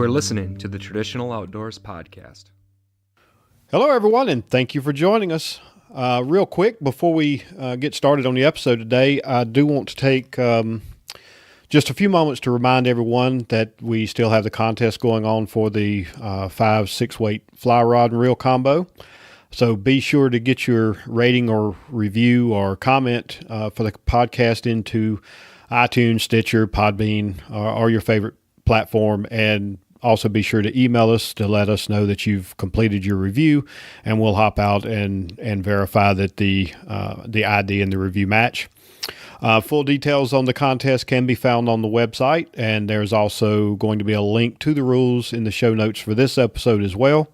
are listening to the Traditional Outdoors Podcast. Hello, everyone, and thank you for joining us. Real quick, before we get started on the episode today, I do want to take just a few moments to remind everyone that we still have the contest going on for the 5-6 weight fly rod and reel combo. So be sure to get your rating or review or comment for the podcast into iTunes, Stitcher, Podbean, or your favorite platform, and also be sure to email us to let us know that you've completed your review, and we'll hop out and verify that the ID and the review match. Full details on the contest can be found on the website, and there's also going to be a link to the rules in the show notes for this episode as well.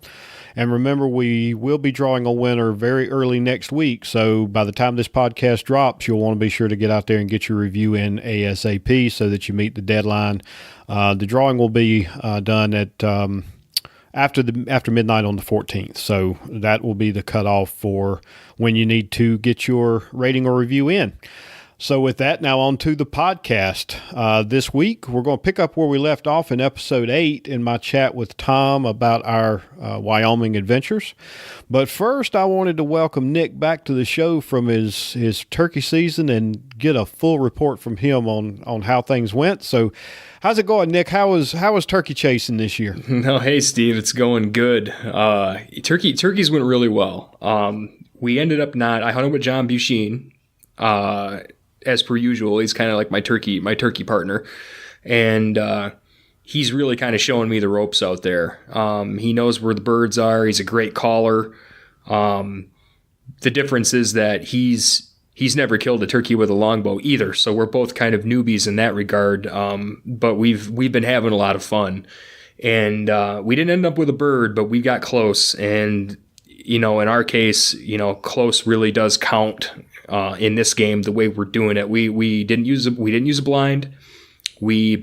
And remember, we will be drawing a winner very early next week, so by the time this podcast drops, you'll want to be sure to get out there and get your review in ASAP so that you meet the deadline. The drawing will be done at after midnight on the 14th, so that will be the cutoff for when you need to get your rating or review in. So with that, now on to the podcast. This week, we're going to pick up where we left off in episode 8 in my chat with Thom about our Wyoming adventures. But first, I wanted to welcome Nick back to the show from his turkey season and get a full report from him on how things went. So how's it going, Nick? How was turkey chasing this year? No, hey, Steve, it's going good. Turkeys went really well. We ended up I hunted with John Buchin. As per usual, he's kind of like my turkey partner, and he's really kind of showing me the ropes out there. He knows where the birds are. He's a great caller. The difference is that he's never killed a turkey with a longbow either, so we're both kind of newbies in that regard. But we've been having a lot of fun, and we didn't end up with a bird, but we got close. And in our case, close really does count. In this game, the way we're doing it, we didn't use a blind. It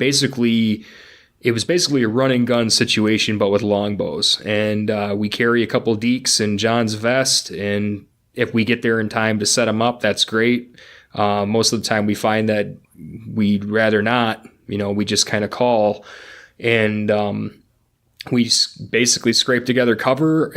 was basically a run and gun situation, but with longbows. And we carry a couple deeks in John's vest, and if we get there in time to set them up, that's great. Most of the time, we find that we'd rather not. We just kind of call, and we basically scrape together cover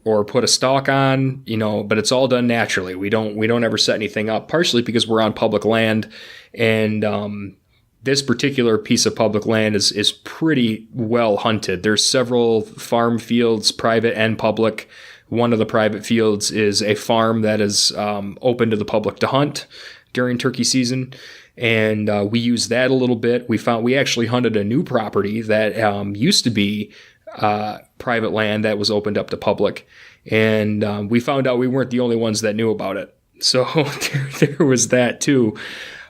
or put a stalk on, but it's all done naturally. We don't ever set anything up, partially because we're on public land, and this particular piece of public land is pretty well hunted. There's several farm fields, private and public. One of the private fields is a farm that is open to the public to hunt during turkey season. And we used that a little bit. We actually hunted a new property that used to be private land that was opened up to public. And we found out we weren't the only ones that knew about it. So there was that too.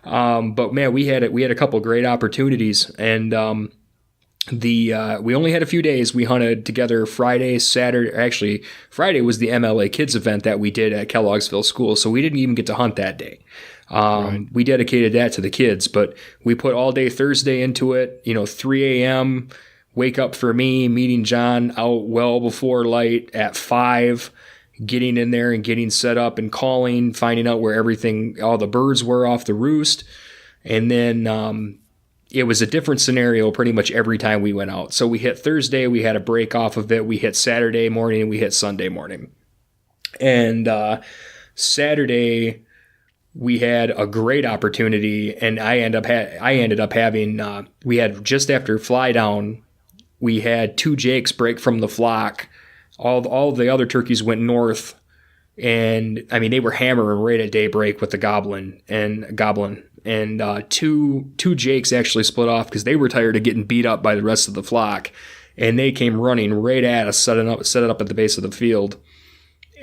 But man, we had a couple great opportunities. And we only had a few days. We hunted together Friday, Saturday. Actually, Friday was the MLA Kids event that we did at Kelloggsville School. So we didn't even get to hunt that day. Right. We dedicated that to the kids, but we put all day Thursday into it, 3 a.m., wake up for me, meeting John out well before light at 5, getting in there and getting set up and calling, finding out where all the birds were off the roost. And then it was a different scenario pretty much every time we went out. So we hit Thursday, we had a break off of it. We hit Saturday morning, and we hit Sunday morning. And Saturday, we had a great opportunity, and I ended up having, we had just after fly down, we had 2 jakes break from the flock. All the other turkeys went north, and I mean, they were hammering right at daybreak with the goblin. And two jakes actually split off because they were tired of getting beat up by the rest of the flock, and they came running right at us, set it up at the base of the field.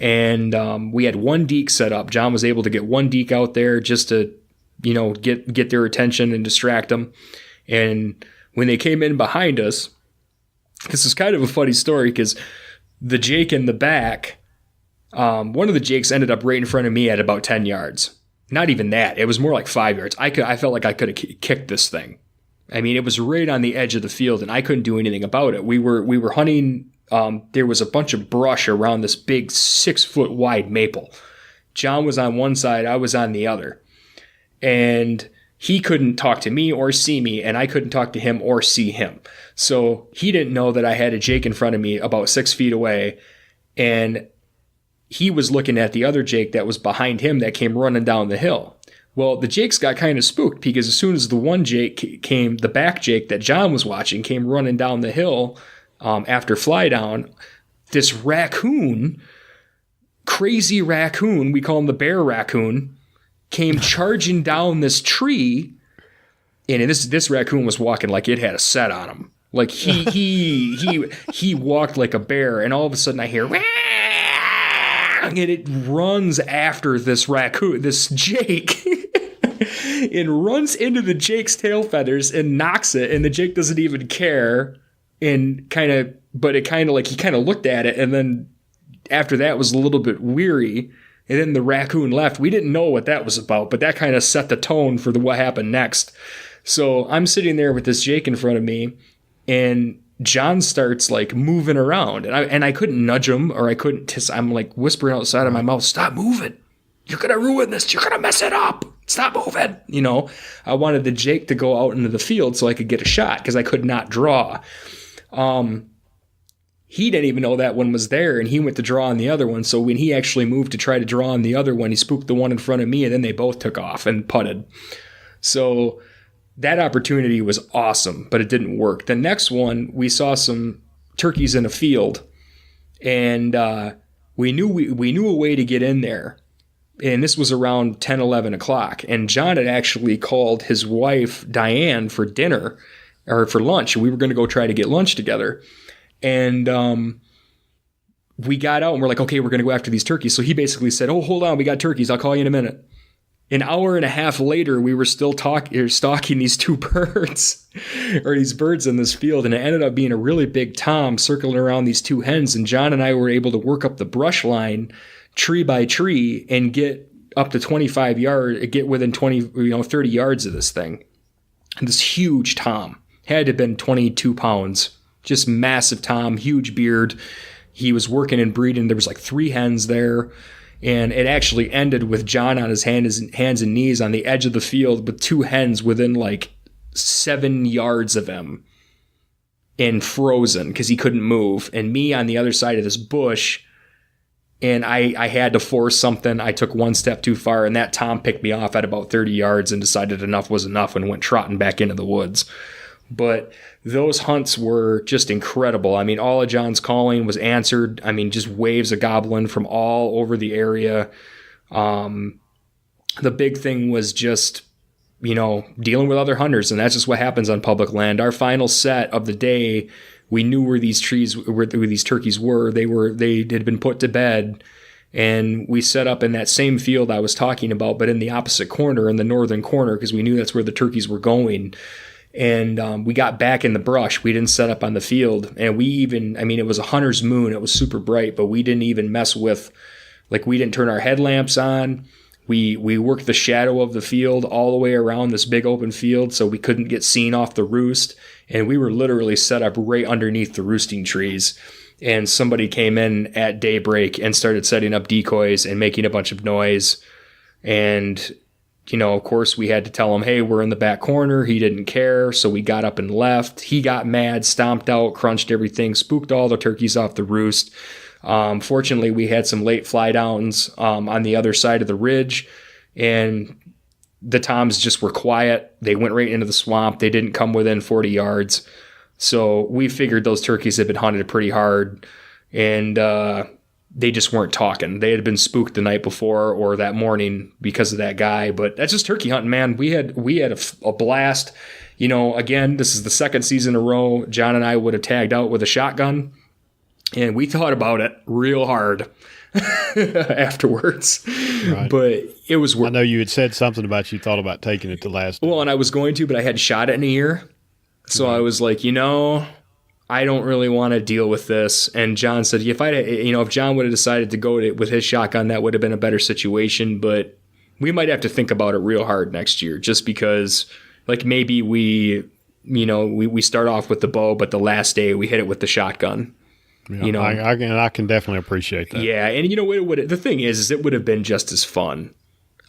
And we had 1 deke set up. John was able to get 1 deke out there just to, get their attention and distract them. And when they came in behind us, this is kind of a funny story because the jake in the back, one of the jakes ended up right in front of me at about 10 yards. Not even that. It was more like 5 yards. I felt like I could have kicked this thing. I mean, it was right on the edge of the field, and I couldn't do anything about it. We were hunting. There was a bunch of brush around this big 6-foot wide maple. John was on one side, I was on the other. And he couldn't talk to me or see me, and I couldn't talk to him or see him. So he didn't know that I had a Jake in front of me about 6 feet away, and he was looking at the other Jake that was behind him that came running down the hill. Well, the Jakes got kind of spooked because as soon as the one Jake came, the back Jake that John was watching came running down the hill after fly down, this raccoon, crazy raccoon, we call him the bear raccoon, came charging down this tree, and this raccoon was walking like it had a set on him. Like he walked like a bear, and all of a sudden I hear, and it runs after this raccoon, this Jake, and runs into the Jake's tail feathers and knocks it, and the Jake doesn't even care, and he kind of looked at it, and then after that was a little bit weary. And then the raccoon left. We didn't know what that was about, but that kind of set the tone for what happened next. So I'm sitting there with this Jake in front of me, and John starts like moving around, and I couldn't nudge him, or I couldn't. I'm like whispering outside of my mouth, "Stop moving! You're gonna ruin this. You're gonna mess it up. Stop moving!" You know, I wanted the Jake to go out into the field so I could get a shot because I could not draw. He didn't even know that one was there, and he went to draw on the other one. So when he actually moved to try to draw on the other one, he spooked the one in front of me, and then they both took off and putted. So that opportunity was awesome, but it didn't work. The next one, we saw some turkeys in a field, and we knew a way to get in there. And this was around 10, 11 o'clock. And John had actually called his wife, Diane, for dinner, or for lunch. We were going to go try to get lunch together. And we got out and we're like, okay, we're going to go after these turkeys. So he basically said, oh, hold on, we got turkeys. I'll call you in a minute. An hour and a half later, we were still stalking these two birds, or these birds in this field. And it ended up being a really big tom circling around these two hens. And John and I were able to work up the brush line tree by tree and get up to 25 yards, get within 30 yards of this thing. And this huge tom had to have been 22 pounds. Just massive tom, huge beard. He was working and breeding. There was like 3 hens there. And it actually ended with John on his hands and knees on the edge of the field with 2 hens within like 7 yards of him and frozen because he couldn't move. And me on the other side of this bush. And I had to force something. I took one step too far, and that tom picked me off at about 30 yards and decided enough was enough and went trotting back into the woods. But those hunts were just incredible. I mean, all of John's calling was answered. I mean, just waves of gobbling from all over the area. The big thing was just, dealing with other hunters, and that's just what happens on public land. Our final set of the day, we knew where these turkeys were. They had been put to bed, and we set up in that same field I was talking about, but in the opposite corner, in the northern corner, because we knew that's where the turkeys were going. And we got back in the brush. We didn't set up on the field. And it was a hunter's moon. It was super bright, but we didn't even mess with, we didn't turn our headlamps on. We worked the shadow of the field all the way around this big open field so we couldn't get seen off the roost. And we were literally set up right underneath the roosting trees. And somebody came in at daybreak and started setting up decoys and making a bunch of noise. And of course, we had to tell him, hey, we're in the back corner. He didn't care, so we got up and left. He got mad, stomped out, crunched everything, spooked all the turkeys off the roost. Fortunately, we had some late fly downs on the other side of the ridge, and the toms just were quiet. They went right into the swamp. They didn't come within 40 yards. So we figured those turkeys had been hunted pretty hard, and they just weren't talking. They had been spooked the night before or that morning because of that guy. But that's just turkey hunting, man. We had a blast. Again, this is the second season in a row. John and I would have tagged out with a shotgun, and we thought about it real hard afterwards. Right. But it was worth. I know you had said something about you thought about taking it to last. Well, and I was going to, but I hadn't shot it in a year. So I was like, I don't really want to deal with this. And John said, if John would have decided to go with his shotgun, that would have been a better situation. But we might have to think about it real hard next year, just because maybe we start off with the bow, but the last day we hit it with the shotgun. Yeah, I can definitely appreciate that. Yeah. And the thing is it would have been just as fun.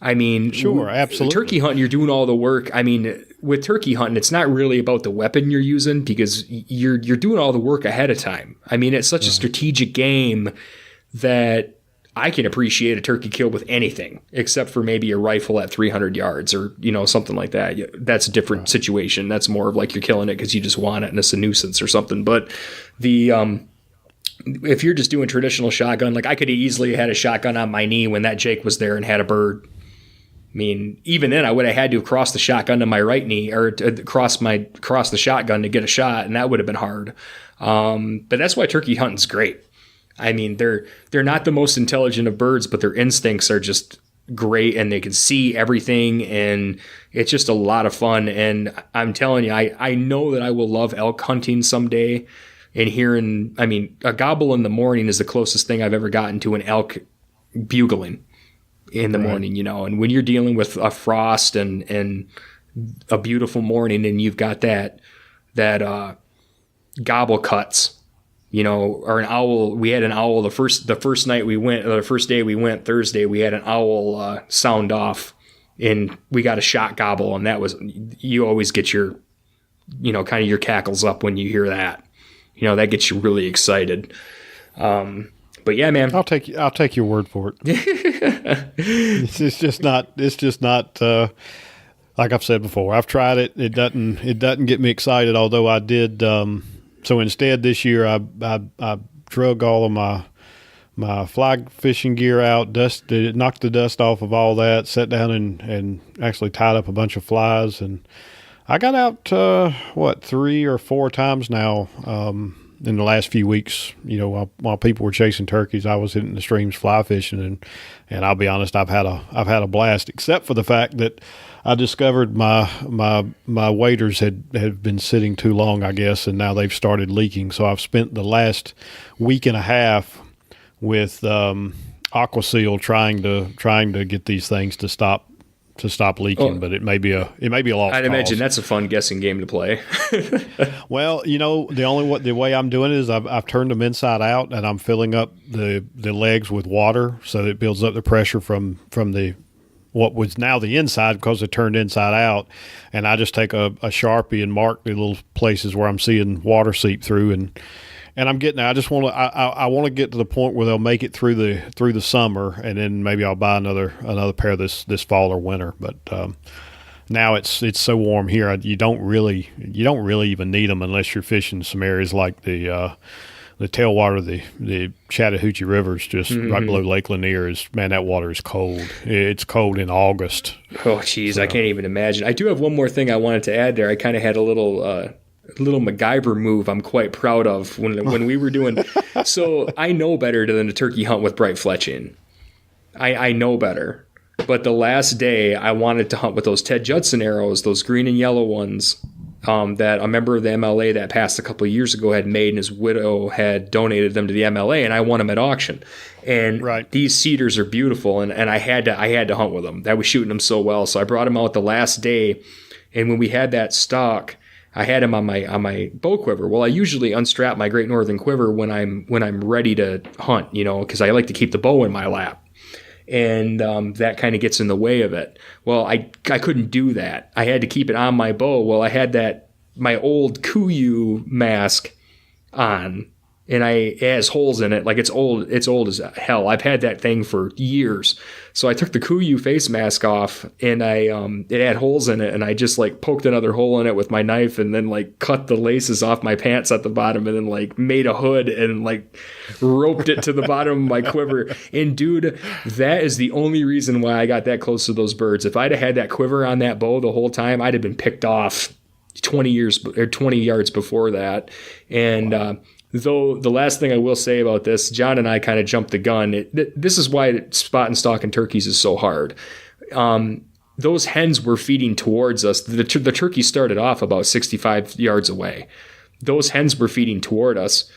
I mean, Sure, absolutely. Turkey hunting, you're doing all the work. I mean, with turkey hunting, it's not really about the weapon you're using because you're doing all the work ahead of time. I mean, it's such a strategic game that I can appreciate a turkey kill with anything except for maybe a rifle at 300 yards or, something like that. That's a different situation. That's more of like you're killing it because you just want it and it's a nuisance or something. But if you're just doing traditional shotgun, like I could have easily had a shotgun on my knee when that Jake was there and had a bird. I mean, even then I would have had to cross the shotgun to my right knee or to cross the shotgun to get a shot. And that would have been hard. But that's why turkey hunting's great. I mean, they're not the most intelligent of birds, but their instincts are just great and they can see everything. And it's just a lot of fun. And I'm telling you, I know that I will love elk hunting someday. And hearing, I mean, a gobble in the morning is the closest thing I've ever gotten to an elk bugling in the morning, and when you're dealing with a frost and a beautiful morning and you've got that gobble cuts, or an owl. We had an owl the first night we went, or the first day we went, Thursday, we had an owl sound off and we got a shot gobble. And that was, you always get your, kind of your cackles up when you hear that. That gets you really excited. But yeah, man, I'll take your word for it. It's just not. Like I've said before, I've tried it. It doesn't get me excited. Although I did. So instead, this year I drug all of my fly fishing gear out, knocked the dust off of all that, sat down and actually tied up a bunch of flies, and I got out 3 or 4 times now. In the last few weeks, while people were chasing turkeys, I was hitting the streams fly fishing, and I'll be honest, I've had a blast. Except for the fact that I discovered my waders had been sitting too long, I guess, and now they've started leaking. So I've spent the last week and a half with Aquaseal trying to get these things to stop leaking, but it may be a lost I'd cause. imagine that's a fun guessing game to play. Well, the way I'm doing it is I've turned them inside out and I'm filling up the legs with water so that it builds up the pressure from the what was now the inside because it turned inside out, and I just take a Sharpie and mark the little places where I'm seeing water seep through, and I'm getting there. I want to get to the point where they'll make it through the summer, and then maybe I'll buy another pair this fall or winter. But now it's so warm here, you don't really even need them unless you're fishing some areas like the tailwater, the Chattahoochee River is just right below Lake Lanier. That water is cold. It's cold in August. Oh, geez, so. I can't even imagine. I do have one more thing I wanted to add there. I kind of had a little MacGyver move I'm quite proud of when we were doing. So I know better than a turkey hunt with bright fletching. I know better. But the last day I wanted to hunt with those Ted Judson arrows, those green and yellow ones that a member of the MLA that passed a couple of years ago had made, and his widow had donated them to the MLA, and I won them at auction. And These cedars are beautiful, and I had to hunt with them. I was shooting them so well, so I brought them out the last day. And when we had that stock, I had him on my bow quiver. Well, I usually unstrap my Great Northern quiver when I'm ready to hunt, because I like to keep the bow in my lap, and that kind of gets in the way of it. Well, I couldn't do that. I had to keep it on my bow. Well, I had my old Kuiu mask on, and it has holes in it. Like it's old as hell. I've had that thing for years. So I took the Kuiu face mask off, and it had holes in it, and I just poked another hole in it with my knife, and then cut the laces off my pants at the bottom, and then made a hood and roped it to the bottom of my quiver. And dude, that is the only reason why I got that close to those birds. If I'd have had that quiver on that bow the whole time, I'd have been picked off 20 yards before that. And though the last thing I will say about this, John and I kind of jumped the gun. This is why spot and stalking turkeys is so hard. Those hens were feeding towards us. The turkey started off about 65 yards away. Those hens were feeding toward us,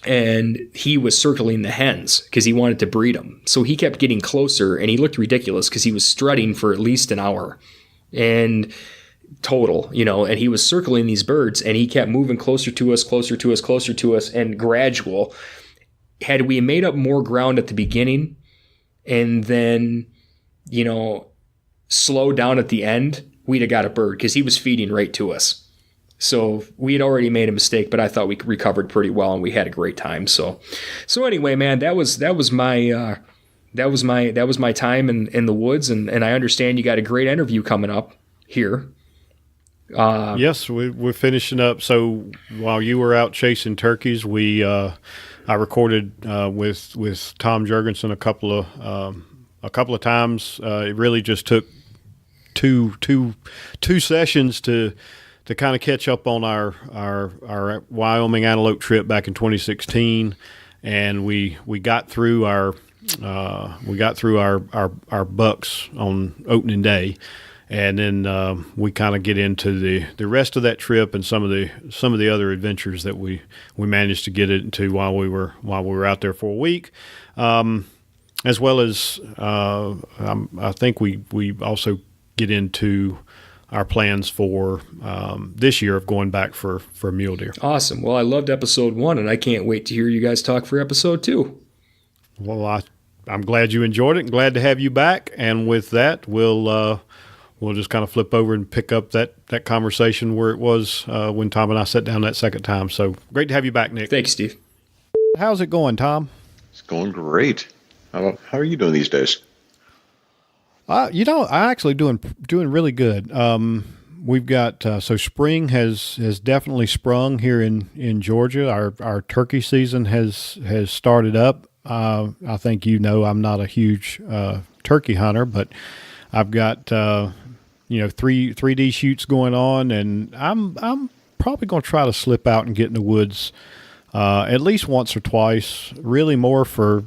and he was circling the hens because he wanted to breed them. So he kept getting closer, and he looked ridiculous because he was strutting for at least an hour. And total, and he was circling these birds, and he kept moving closer to us, and gradual. Had we made up more ground at the beginning and then slow down at the end, we'd have got a bird because he was feeding right to us. So we had already made a mistake, but I thought we recovered pretty well and we had a great time. So anyway, man, that was my time in the woods, and I understand you got a great interview coming up here. Yes, we're finishing up. So while you were out chasing turkeys, I recorded with Tom Jorgensen a couple of times. It really just took two sessions to kind of catch up on our Wyoming Antelope trip back in 2016, and we got through our bucks on opening day. And then we kind of get into the rest of that trip and some of the other adventures that we managed to get into while we were out there for a week, as well as I think we also get into our plans for this year of going back for mule deer. Awesome. Well, I loved episode 1, and I can't wait to hear you guys talk for episode 2. Well, I'm glad you enjoyed it and glad to have you back. And with that, we'll just kind of flip over and pick up that conversation where it was when Thom and I sat down that second time. So great to have you back, Nick. Thanks, Steve. How's it going, Thom? It's going great. How are you doing these days? I'm actually doing really good. We've got so spring has definitely sprung here in Georgia. Our turkey season has started up. I think I'm not a huge turkey hunter, but I've got 3D shoots going on, and I'm probably going to try to slip out and get in the woods at least once or twice. Really more for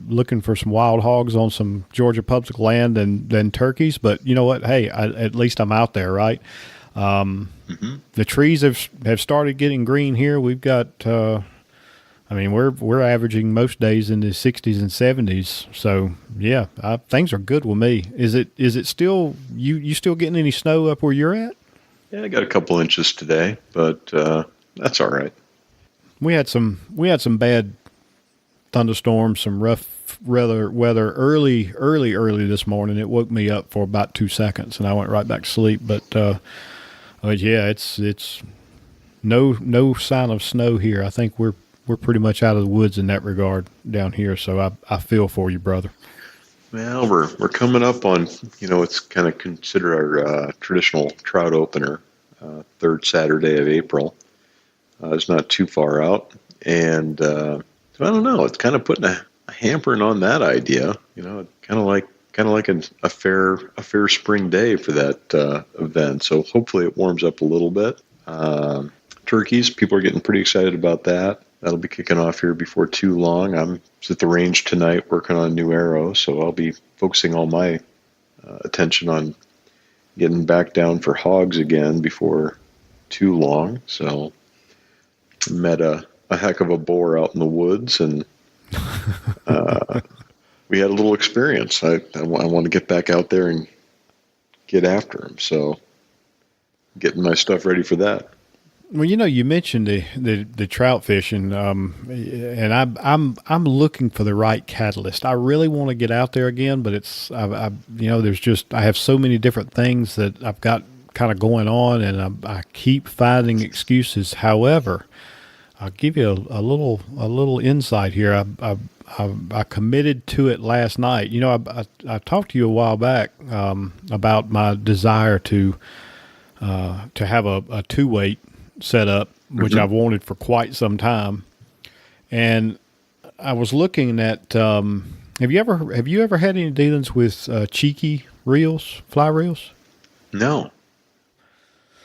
looking for some wild hogs on some Georgia public land than turkeys. But you know what? Hey, at least I'm out there, right? The trees have started getting green here. We've got. We're averaging most days in the 60s and 70s. So yeah, things are good with me. Is it still you still getting any snow up where you're at? Yeah, I got a couple inches today, but that's all right. We had some bad thunderstorms, some rough weather early this morning. It woke me up for about 2 seconds, and I went right back to sleep. But yeah, it's no sign of snow here. I think we're pretty much out of the woods in that regard down here. So I feel for you, brother. Well, we're coming up on, it's kind of considered our traditional trout opener, third Saturday of April. It's not too far out. And so I don't know, it's kind of putting a hampering on that idea, kind of like a fair spring day for that event. So hopefully it warms up a little bit. Turkeys, people are getting pretty excited about that. That'll be kicking off here before too long. I'm at the range tonight working on a new arrow, so I'll be focusing all my attention on getting back down for hogs again before too long. So met a heck of a boar out in the woods, and we had a little experience. I want to get back out there and get after him, so getting my stuff ready for that. Well, you mentioned the trout fishing, and I'm looking for the right catalyst. I really want to get out there again, but I have so many different things that I've got kind of going on, and I keep finding excuses. However, I'll give you a little insight here. I committed to it last night. I talked to you a while back about my desire to have a 2-weight set up, which I've wanted for quite some time. And I was looking at have you ever had any dealings with cheeky reels, fly reels? No.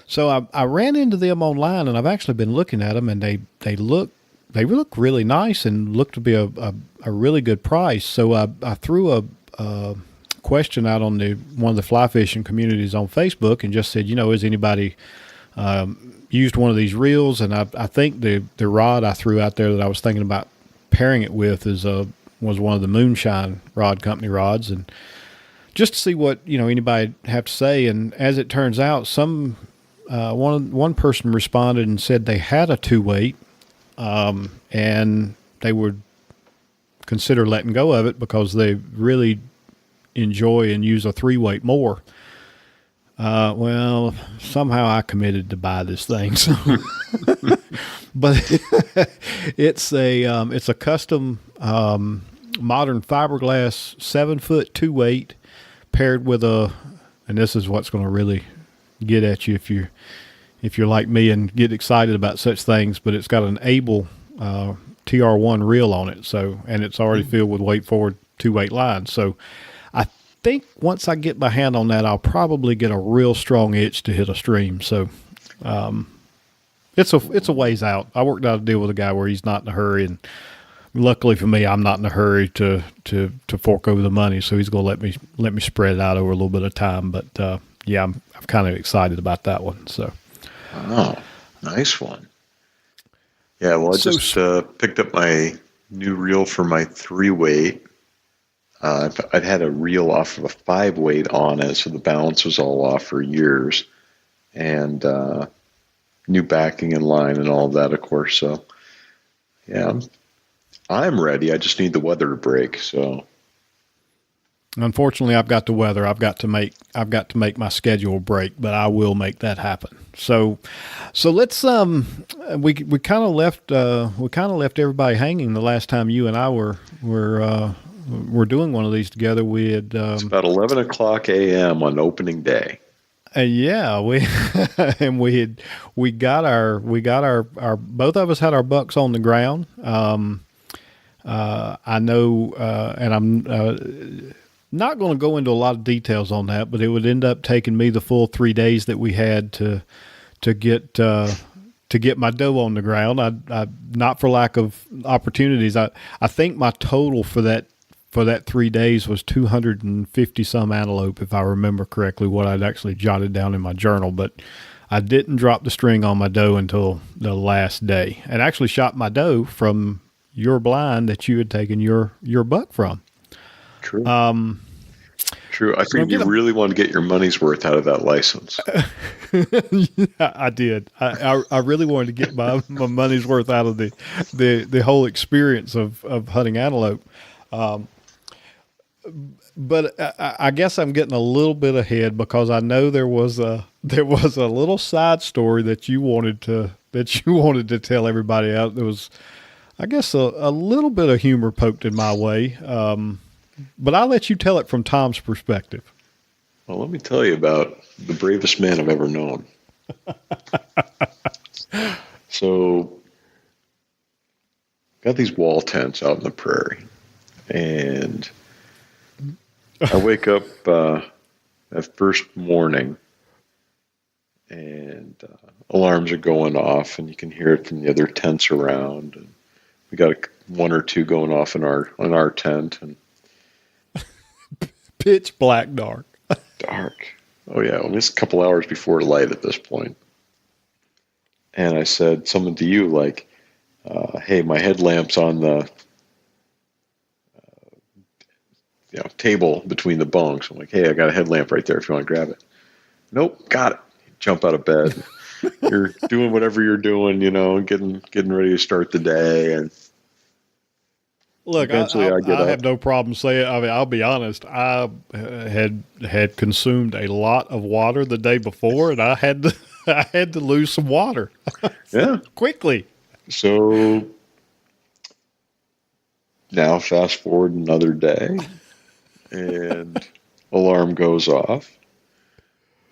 So I ran into them online, and I've actually been looking at them, and they look really nice and look to be a really good price. So I threw a question out on one of the fly fishing communities on Facebook and just said, is anybody used one of these reels? And I think the rod I threw out there that I was thinking about pairing it with was one of the Moonshine Rod Company rods, and just to see what anybody have to say. And as it turns out, one person responded and said they had a 2-weight, and they would consider letting go of it because they really enjoy and use a 3-weight more. Well, somehow I committed to buy this thing. So, but it's a custom modern fiberglass 7-foot 2-weight paired with and this is what's going to really get at you if you're like me and get excited about such things. But it's got an Able TR1 reel on it, and it's already filled with weight forward 2-weight lines. So I think once I get my hand on that, I'll probably get a real strong itch to hit a stream. So it's a ways out. I worked out a deal with a guy where he's not in a hurry, and luckily for me, I'm not in a hurry to fork over the money. So he's going to let me spread it out over a little bit of time. But yeah, I'm kind of excited about that one. So, oh, nice one. Yeah, well, I just picked up my new reel for my 3-weight. I'd had a reel off of a 5-weight on it, so the balance was all off for years, and new backing and line and all of that, of course. So, yeah, I'm ready. I just need the weather to break. So, unfortunately, I've got the weather. I've got to make my schedule break, but I will make that happen. So let's we kind of left everybody hanging the last time you and I were doing one of these together. We had it's about 11:00 a.m. on opening day. Yeah, we got our both of us had our bucks on the ground. I know, and I'm not going to go into a lot of details on that, but it would end up taking me the full 3 days that we had to get my doe on the ground. I not for lack of opportunities. I think my total for that 3 days was 250 some antelope, if I remember correctly, what I'd actually jotted down in my journal. But I didn't drop the string on my doe until the last day, and actually shot my doe from your blind that you had taken your buck from. True. True. I think you really want to get your money's worth out of that license. Yeah, I did. I really wanted to get my money's worth out of the whole experience of hunting antelope. But I guess I'm getting a little bit ahead because I know there was a little side story that you wanted to tell everybody out. There was, I guess, a little bit of humor poked in my way. But I'll let you tell it from Tom's perspective. Well, let me tell you about the bravest man I've ever known. So, got these wall tents out in the prairie, and I wake up that first morning, and alarms are going off, and you can hear it from the other tents around. And we got one or two going off in our tent, and pitch black dark. Dark. Oh yeah, well, it's a couple hours before light at this point. And I said something to you like, "Hey, my headlamp's on the table between the bunks." I'm like, "Hey, I got a headlamp right there if you want to grab it." Nope, got it. Jump out of bed. You're doing whatever you're doing, getting ready to start the day, and look, I have no problem saying. I mean, I'll be honest. I had consumed a lot of water the day before, and I had to lose some water. Yeah, quickly. So now, fast forward another day, and alarm goes off,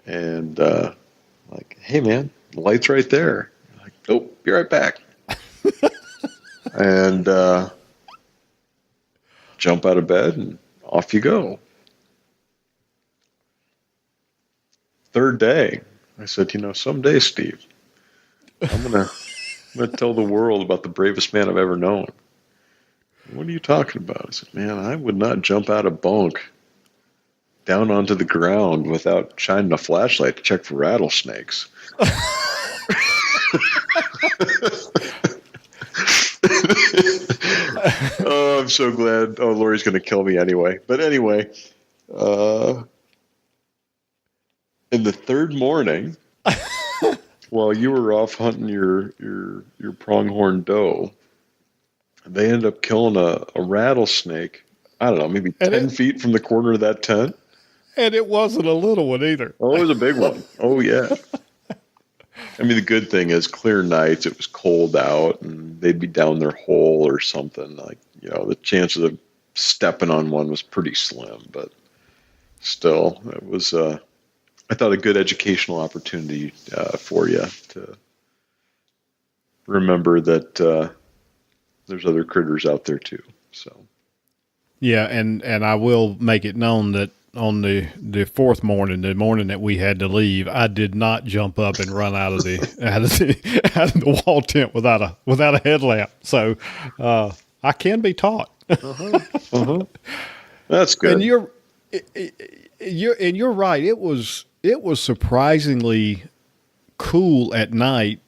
and like, "Hey, man, the light's right there." I'm like, "Nope, be right back." And jump out of bed and off you go. Third day, I said, "Someday, Steve, I'm gonna tell the world about the bravest man I've ever known." "What are you talking about?" I said, "Man, I would not jump out of bunk down onto the ground without shining a flashlight to check for rattlesnakes." Oh, I'm so glad. Oh, Lori's going to kill me anyway. But anyway, in the third morning, while you were off hunting your pronghorn doe, they ended up killing a rattlesnake I don't know, maybe And 10 feet from the corner of that tent. And it wasn't a little one either. Oh, it was a big one. Oh, yeah. I mean, the good thing is clear nights, it was cold out, and they'd be down their hole or something. Like, the chances of stepping on one was pretty slim, but still, it was, I thought, a good educational opportunity for you to remember that there's other critters out there too. So, yeah, and I will make it known that on the fourth morning, the morning that we had to leave, I did not jump up and run out of the out of the wall tent without a headlamp. So I can be taught. That's good. And you're right. It was surprisingly cool at night.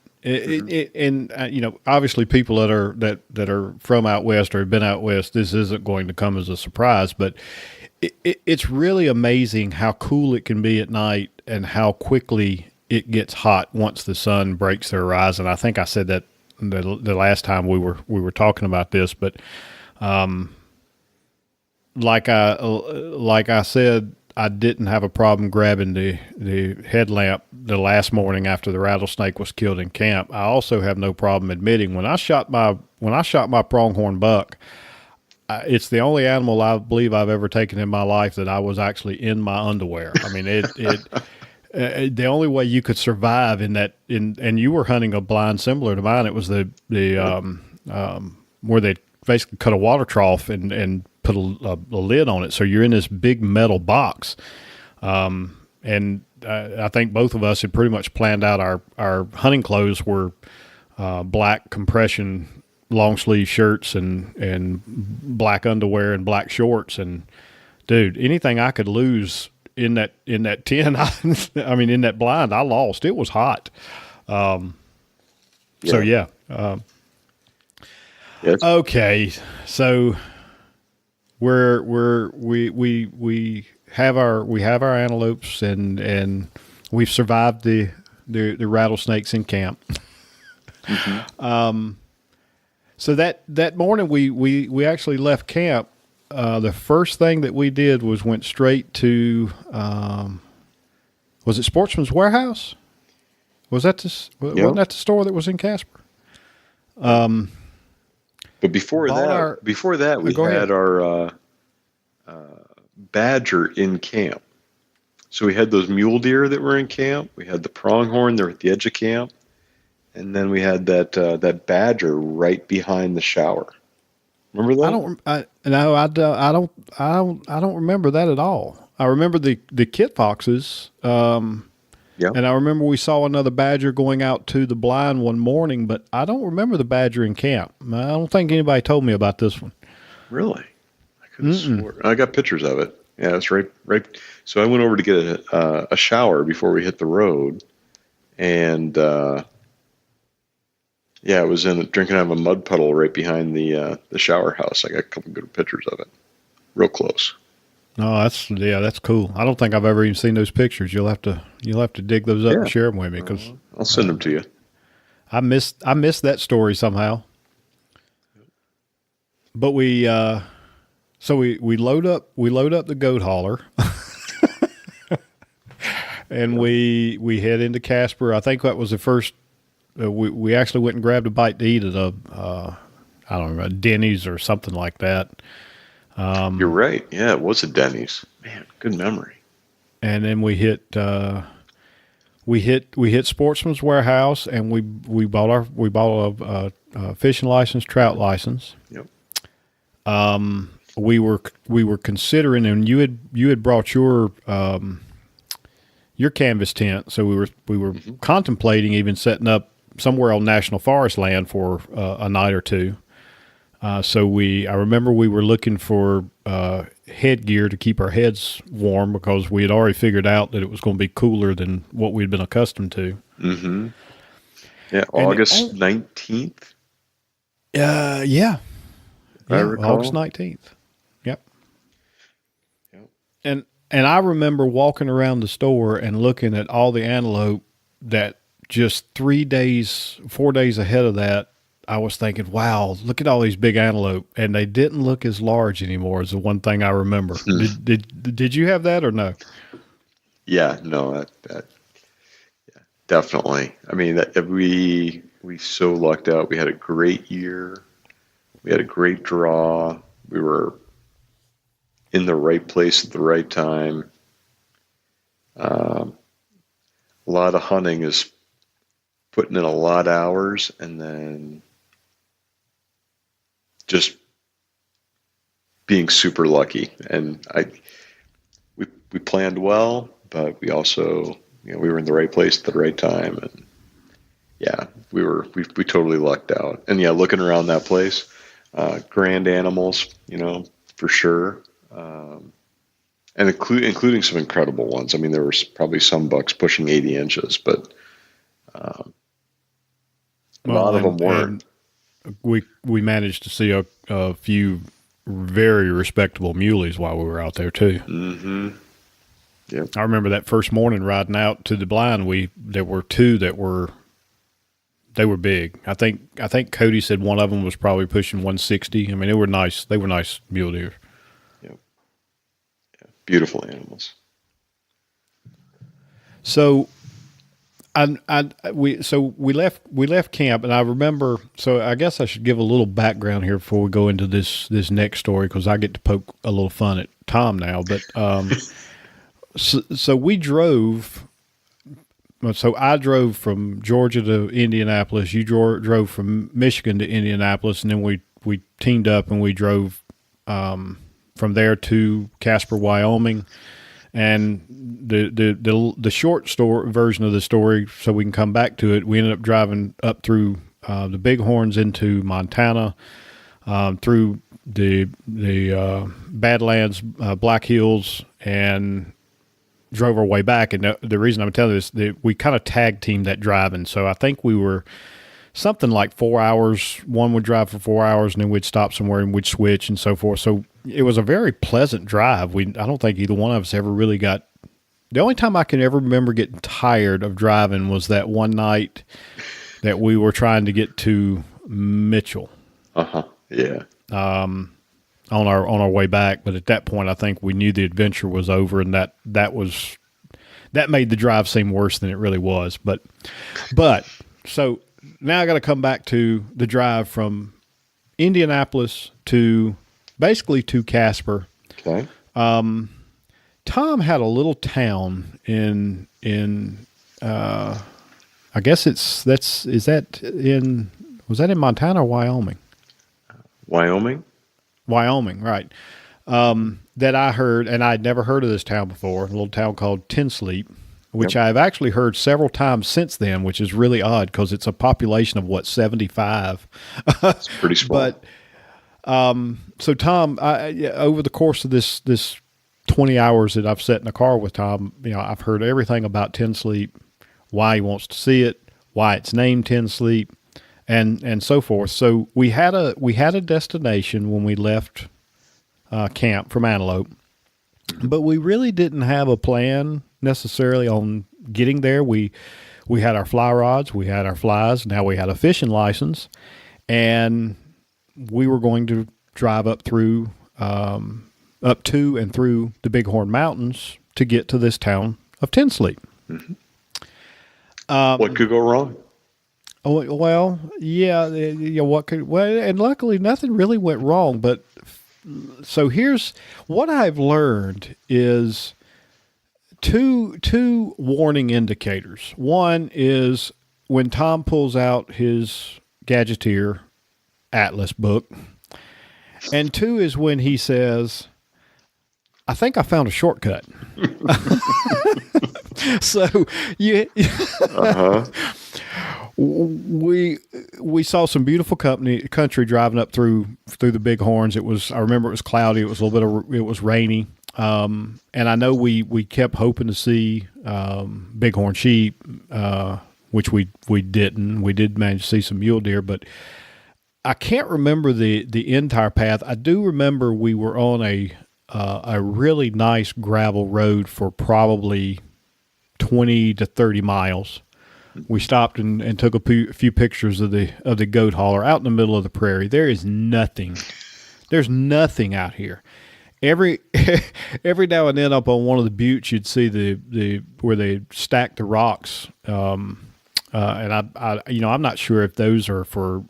Obviously people that are from out west or have been out west, this isn't going to come as a surprise, but it's really amazing how cool it can be at night and how quickly it gets hot once the sun breaks the horizon. I think I said that the last time we were talking about this, but like I said, I didn't have a problem grabbing the headlamp the last morning after the rattlesnake was killed in camp. I also have no problem admitting when I shot my pronghorn buck, it's the only animal I believe I've ever taken in my life that I was actually in my underwear. I mean, the only way you could survive and you were hunting a blind similar to mine. It was the where they basically cut a water trough and put a lid on it. So you're in this big metal box. And I think both of us had pretty much planned out our hunting clothes were black compression long sleeve shirts and black underwear and black shorts. And dude, anything I could lose in that tent, I mean, in that blind, I lost. It was hot. So yeah. Yes. Okay. So we have our antelopes and we've survived the rattlesnakes in camp. Mm-hmm. So that morning we actually left camp. The first thing that we did was went straight to, was it Sportsman's Warehouse? Was that wasn't that the store that was in Casper? But before that, we had our badger in camp. So we had those mule deer that were in camp. We had the pronghorn there at the edge of camp, and then we had that badger right behind the shower. Remember that? I don't remember that at all. I remember the kit foxes. Yeah. And I remember we saw another badger going out to the blind one morning, but I don't remember the badger in camp. I don't think anybody told me about this one. Really? I could have sworn. I got pictures of it. Yeah, it's right. So I went over to get a shower before we hit the road, and it was drinking out of a mud puddle right behind the shower house. I got a couple good pictures of it, real close. No, that's cool. I don't think I've ever even seen those pictures. You'll have to dig those up and share them with me because I'll send them to you. I missed that story somehow. But we load up the goat hauler, and we head into Casper. I think that was the first. We actually went and grabbed a bite to eat at I don't know, Denny's or something like that. You're right. Yeah, it was a Denny's. Man, good memory. And then we hit Sportsman's Warehouse, and we bought a fishing license, trout license. Yep. We were considering, and you had brought your canvas tent, so we were contemplating even setting up somewhere on national forest land for a night or two. I remember we were looking for headgear to keep our heads warm because we had already figured out that it was going to be cooler than what we'd been accustomed to. Mm-hmm. Yeah, August 19th. Yeah. I recall. August 19th. Yep. And I remember walking around the store and looking at all the antelope that just 4 days ahead of that, I was thinking, wow, look at all these big antelope, and they didn't look as large anymore. Is the one thing I remember. Did you have that or no? Yeah, no, yeah, definitely. I mean, we so lucked out. We had a great year. We had a great draw. We were in the right place at the right time. A lot of hunting is putting in a lot of hours and then just being super lucky. And we planned well, but we also, we were in the right place at the right time. And yeah, we totally lucked out. And yeah, looking around that place, grand animals, for sure. And including some incredible ones. I mean, there was probably some bucks pushing 80 inches, but a lot of them weren't. We managed to see a few very respectable muleys while we were out there too. Mm-hmm. Yeah, I remember that first morning riding out to the blind. There were two that were big. I think Cody said one of them was probably pushing 160. I mean, they were nice. They were nice mule deer. Yeah, beautiful animals. So we left camp, and I remember. So I guess I should give a little background here before we go into this next story, because I get to poke a little fun at Thom now. But so we drove. So I drove from Georgia to Indianapolis. You drove from Michigan to Indianapolis, and then we teamed up and we drove from there to Casper, Wyoming. And the short story version of the story, so we can come back to it, we ended up driving up through the Bighorns into Montana, through the Badlands, Black Hills, and drove our way back. And the reason I'm telling you this, that we kind of tag teamed that driving. So I think we were something like 4 hours. One would drive for 4 hours, and then we'd stop somewhere and we'd switch and so forth. So it was a very pleasant drive. I don't think either one of us ever really got. The only time I can ever remember getting tired of driving was that one night that we were trying to get to Mitchell. Yeah. On our way back, but at that point, I think we knew the adventure was over, and that made the drive seem worse than it really was. But so now I got to come back to the drive from Indianapolis to basically to Casper. Okay. Thom had a little town in I guess was that in Montana or Wyoming? Wyoming, right. That I heard, and I'd never heard of this town before, a little town called Ten Sleep, which I've actually heard several times since then, which is really odd because it's a population of 75. It's pretty small. But so Thom, over the course of this 20 hours that I've sat in the car with Thom, I've heard everything about Ten Sleep, why he wants to see it, why it's named Ten Sleep, and so forth. So we had a destination when we left camp from Antelope, but we really didn't have a plan necessarily on getting there. We had our fly rods, we had our flies, now we had a fishing license, and we were going to drive up to and through the Bighorn Mountains to get to this town of Ten Sleep. Mm-hmm. What could go wrong? Oh, well, yeah. And luckily nothing really went wrong. But so here's what I've learned is two warning indicators. One is when Thom pulls out his Gadgeteer Atlas book, and two is when he says, I think I found a shortcut. So we saw some beautiful country driving up through the Bighorns. I remember it was cloudy. It was it was rainy. And I know we kept hoping to see bighorn sheep, which we didn't. We did manage to see some mule deer, but I can't remember the entire path. I do remember we were on a really nice gravel road for probably 20 to 30 miles. We stopped and took a few pictures of the goat hauler out in the middle of the prairie. There is nothing. There's nothing out here. Every now and then up on one of the buttes, you'd see the where they stack the rocks. And I'm not sure if those are for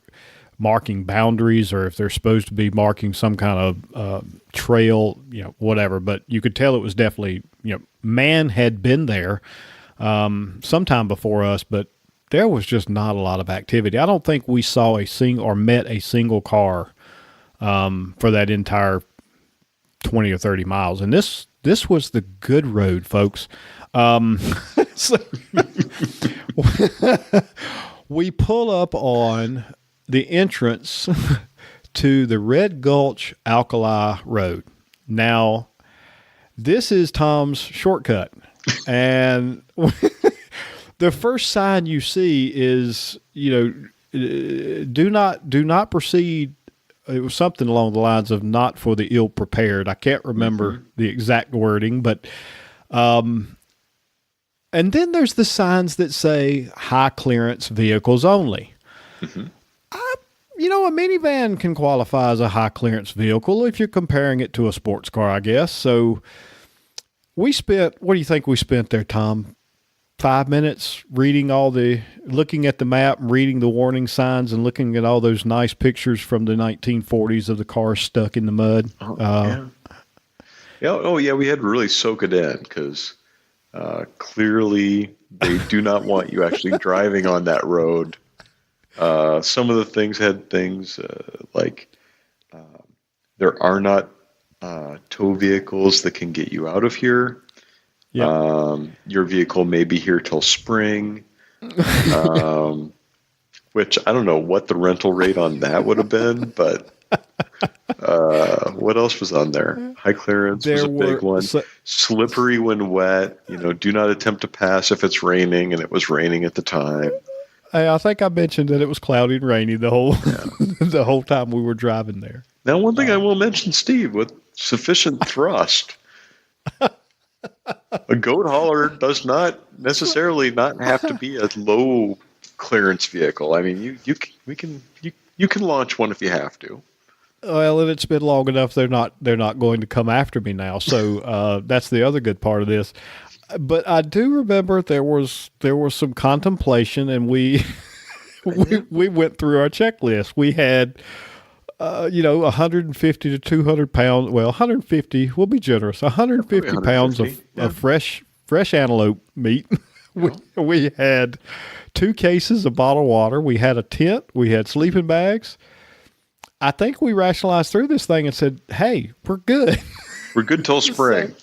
marking boundaries or if they're supposed to be marking some kind of trail, whatever. But you could tell it was definitely, man had been there sometime before us, but there was just not a lot of activity. I don't think we saw met a single car for that entire 20 or 30 miles. And this was the good road, folks. So we pull up on the entrance to the Red Gulch Alkali Road. Now, this is Tom's shortcut. And the first sign you see is, do not proceed. It was something along the lines of not for the ill prepared. I can't remember the exact wording, but, and then there's the signs that say high clearance vehicles only. Mm-hmm. A minivan can qualify as a high clearance vehicle if you're comparing it to a sports car, I guess. So what do you think we spent there, Tom? 5 minutes looking at the map and reading the warning signs and looking at all those nice pictures from the 1940s of the cars stuck in the mud. Yeah. Oh, yeah. We had to really soak it in because clearly they do not want you actually driving on that road. Some of the things had things like there are not tow vehicles that can get you out of here. Yep. Your vehicle may be here till spring, which I don't know what the rental rate on that would have been, but what else was on there? High clearance was a big one. Slippery when wet. Do not attempt to pass if it's raining, and it was raining at the time. I think I mentioned that it was cloudy and rainy the whole time we were driving there. Now, one thing I will mention, Steve, with sufficient thrust. A goat hauler does not necessarily not have to be a low clearance vehicle. I mean, you can launch one if you have to. Well, and it's been long enough. They're not going to come after me now. So that's the other good part of this. But I do remember there was some contemplation, and we went through our checklist. We had 150 to 200 pounds. Well, 150, we'll be generous. 150 pounds of fresh antelope meat. We had 2 cases of bottled water. We had a tent. We had sleeping bags. I think we rationalized through this thing and said, hey, we're good. We're good till spring.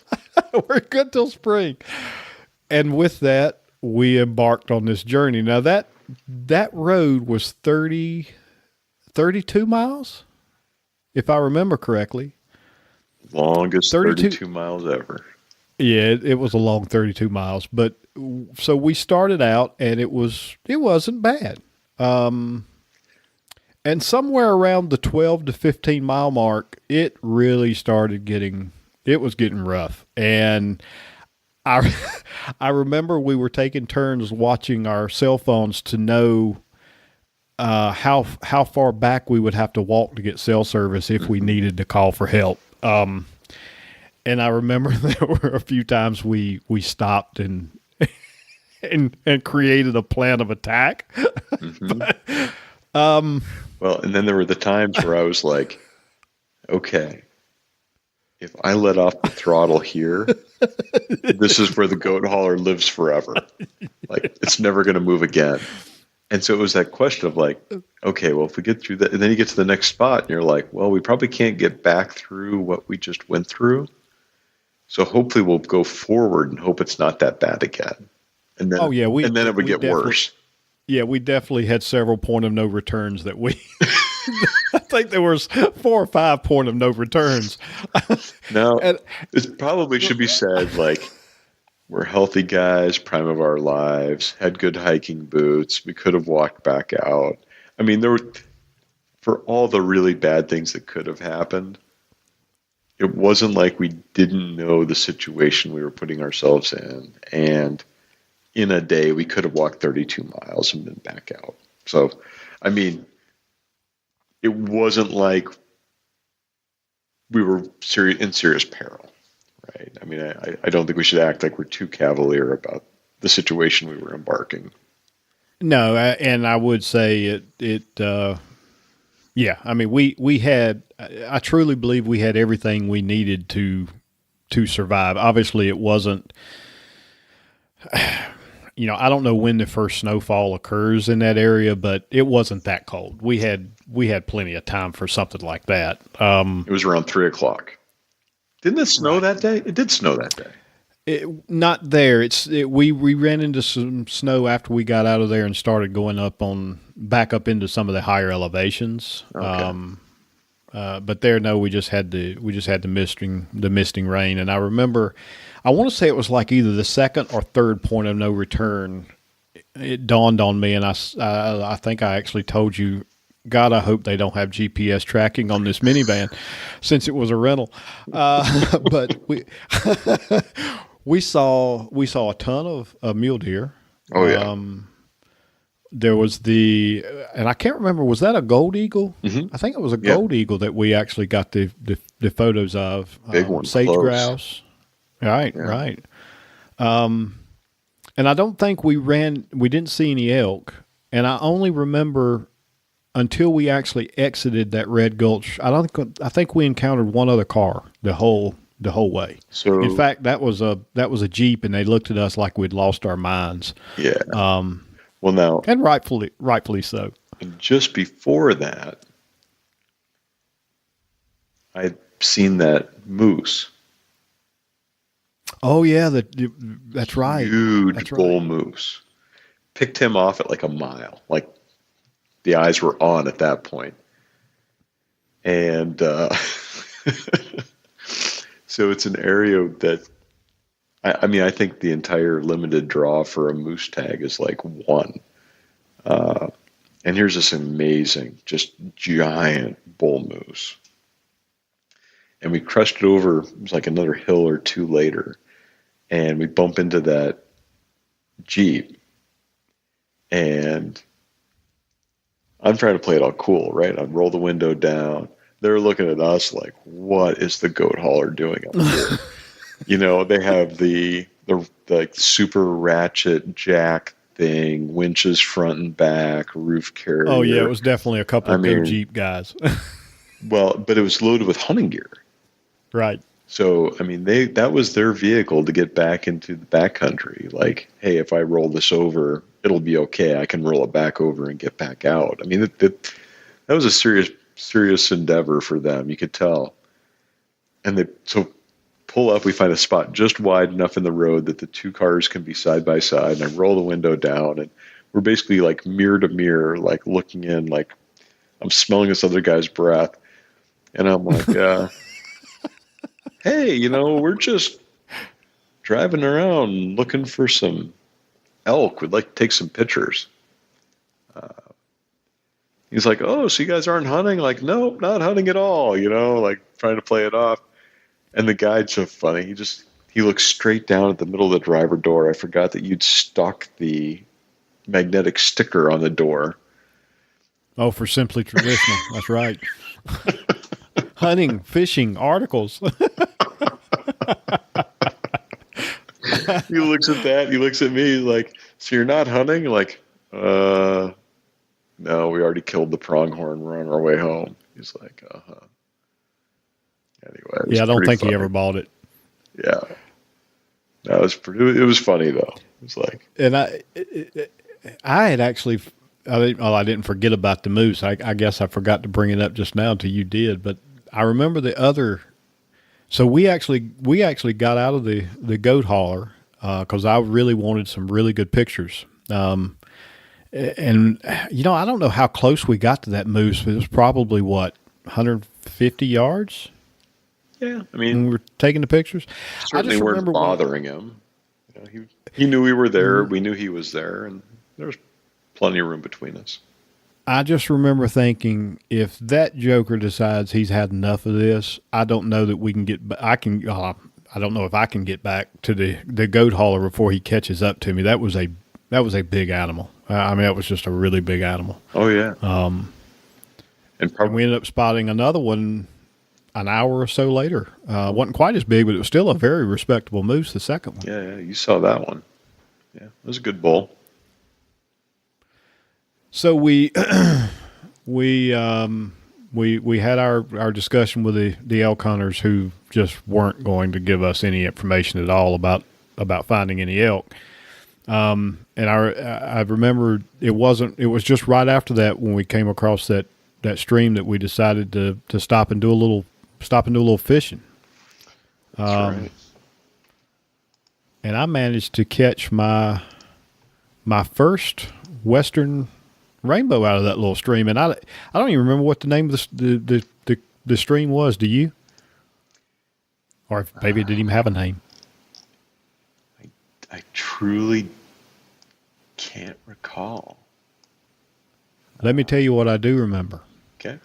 We're good till spring. And with that, we embarked on this journey. Now, that road was 32 miles, if I remember correctly. Longest 32 miles ever. Yeah, it was a long 32 miles. But so we started out, and it wasn't bad. And somewhere around the 12 to 15 mile mark, it really started getting rough. And I remember we were taking turns watching our cell phones to know how far back we would have to walk to get cell service if we needed to call for help. And I remember there were a few times we stopped and created a plan of attack. Mm-hmm. Well, and then there were the times where I was like, okay, if I let off the throttle here, this is where the goat hauler lives forever. Like, it's never going to move again. And so it was that question of like, okay, well, if we get through that, and then you get to the next spot and you're like, well, we probably can't get back through what we just went through. So hopefully we'll go forward and hope it's not that bad again. And then, and then it would get worse. Yeah, we definitely had several point of no returns that we, I think there was 4 or 5 point of no returns. Now, it probably should be said, like, we're healthy guys, prime of our lives, had good hiking boots. We could have walked back out. I mean, for all the really bad things that could have happened, it wasn't like we didn't know the situation we were putting ourselves in. And in a day, we could have walked 32 miles and been back out. So, I mean, it wasn't like we were in serious peril, right? I mean, I don't think we should act like we're too cavalier about the situation we were embarking. No, and I would say yeah, I mean, we had, I truly believe we had everything we needed to survive. Obviously, it wasn't, I don't know when the first snowfall occurs in that area, but it wasn't that cold. We had plenty of time for something like that. It was around 3:00. Didn't it snow that day? It did snow that day. Not there. We ran into some snow after we got out of there and started going back up into some of the higher elevations. Okay. But there, no, we just had the misting rain. And I remember, I want to say it was like either the second or third point of no return. It dawned on me, and I think I actually told you, God, I hope they don't have GPS tracking on this minivan, since it was a rental. But we saw a ton of mule deer. Oh yeah. There was and I can't remember, was that a gold eagle? Mm-hmm. I think it was a gold eagle that we actually got the photos of. Big one, sage close. Grouse. Right, yeah. Right. And I don't think we didn't see any elk. And I only remember until we actually exited that Red Gulch, I think we encountered one other car the whole way. So in fact, that was a Jeep, and they looked at us like we'd lost our minds. Yeah. Well, now, and rightfully so. Just before that, I'd seen that moose. Oh yeah, that's right. Huge bull moose. Picked him off at like a mile. Like the eyes were on at that point. And so it's an area that, I mean, I think the entire limited draw for a moose tag is like 1. And here's this amazing, just giant bull moose. And we crushed it over, it was like another hill or two later. And we bump into that Jeep. And I'm trying to play it all cool, right? I roll the window down. They're looking at us like, what is the goat hauler doing up here? They have the like super ratchet jack thing, winches front and back, roof carrier. Oh yeah, it was definitely a couple of Go Jeep guys. Well, but it was loaded with hunting gear. Right. So, I mean, that was their vehicle to get back into the backcountry. Like, hey, if I roll this over, it'll be okay. I can roll it back over and get back out. I mean, that was a serious endeavor for them. You could tell. And so pull up. We find a spot just wide enough in the road that the two cars can be side by side. And I roll the window down, and we're basically like mirror to mirror, like looking in. Like I'm smelling this other guy's breath, and I'm like, hey, we're just driving around looking for some elk. We'd like to take some pictures. He's like, oh, so you guys aren't hunting? Like, nope, not hunting at all, like trying to play it off. And the guide's so funny. He looks straight down at the middle of the driver door. I forgot that you'd stuck the magnetic sticker on the door. Oh, for Simply Traditional. That's right. Hunting, fishing, articles. He looks at that. He looks at me. He's like, so you're not hunting? Like, no, we already killed the pronghorn. We're on our way home. He's like, Anyway. Yeah, I don't think funny. he ever bought it. Yeah. That was it was funny though. It was like, and I had actually, I didn't forget about the moose. I guess I forgot to bring it up just now until you did, but I remember the other. So we actually got out of the goat hauler because I really wanted some really good pictures. And I don't know how close we got to that moose, but it was probably 150 yards. Yeah, I mean, when we were taking the pictures. Certainly weren't bothering him. He knew we were there. We knew he was there, and there was plenty of room between us. I just remember thinking, if that joker decides he's had enough of this, I don't know that we can get. I don't know if I can get back to the goat hauler before he catches up to me. That was a big animal. I mean, that was just a really big animal. Oh yeah. And we ended up spotting another one an hour or so later. Wasn't quite as big, but it was still a very respectable moose, the second one. Yeah, you saw that one. Yeah, it was a good bull. So we had our discussion with the elk hunters who just weren't going to give us any information at all about finding any elk. And I remember it was just right after that when we came across that stream that we decided to stop and do a little fishing. That's right. And I managed to catch my first western rainbow out of that little stream, and I don't even remember what the name of the stream was. Do you? Or if maybe it didn't even have a name. I truly can't recall. Let me tell you what I do remember. Okay.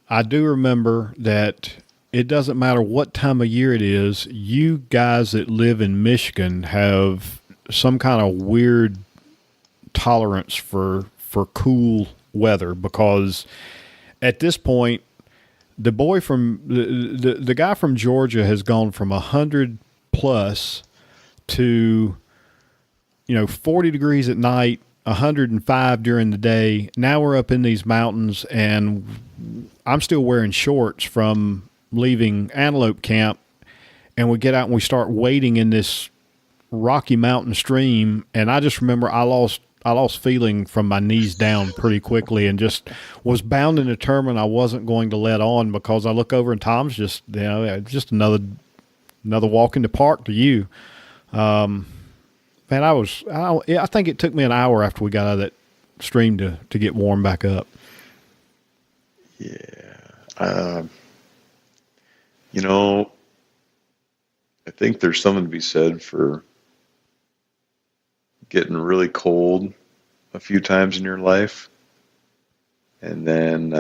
I do remember that it doesn't matter what time of year it is, you guys that live in Michigan have some kind of weird tolerance for cool weather, because at this point, the guy from Georgia has gone from 100 plus to 40 degrees at night, 105 during the day. Now we're up in these mountains, and I'm still wearing shorts from leaving Antelope camp, and we get out and we start wading in this Rocky Mountain stream, and I just remember I lost feeling from my knees down pretty quickly, and just was bound and determined I wasn't going to let on, because I look over and Tom's just just another walk in the park to you. Man, I think it took me an hour after we got out of that stream to get warm back up. Yeah. I think there's something to be said for getting really cold a few times in your life, and then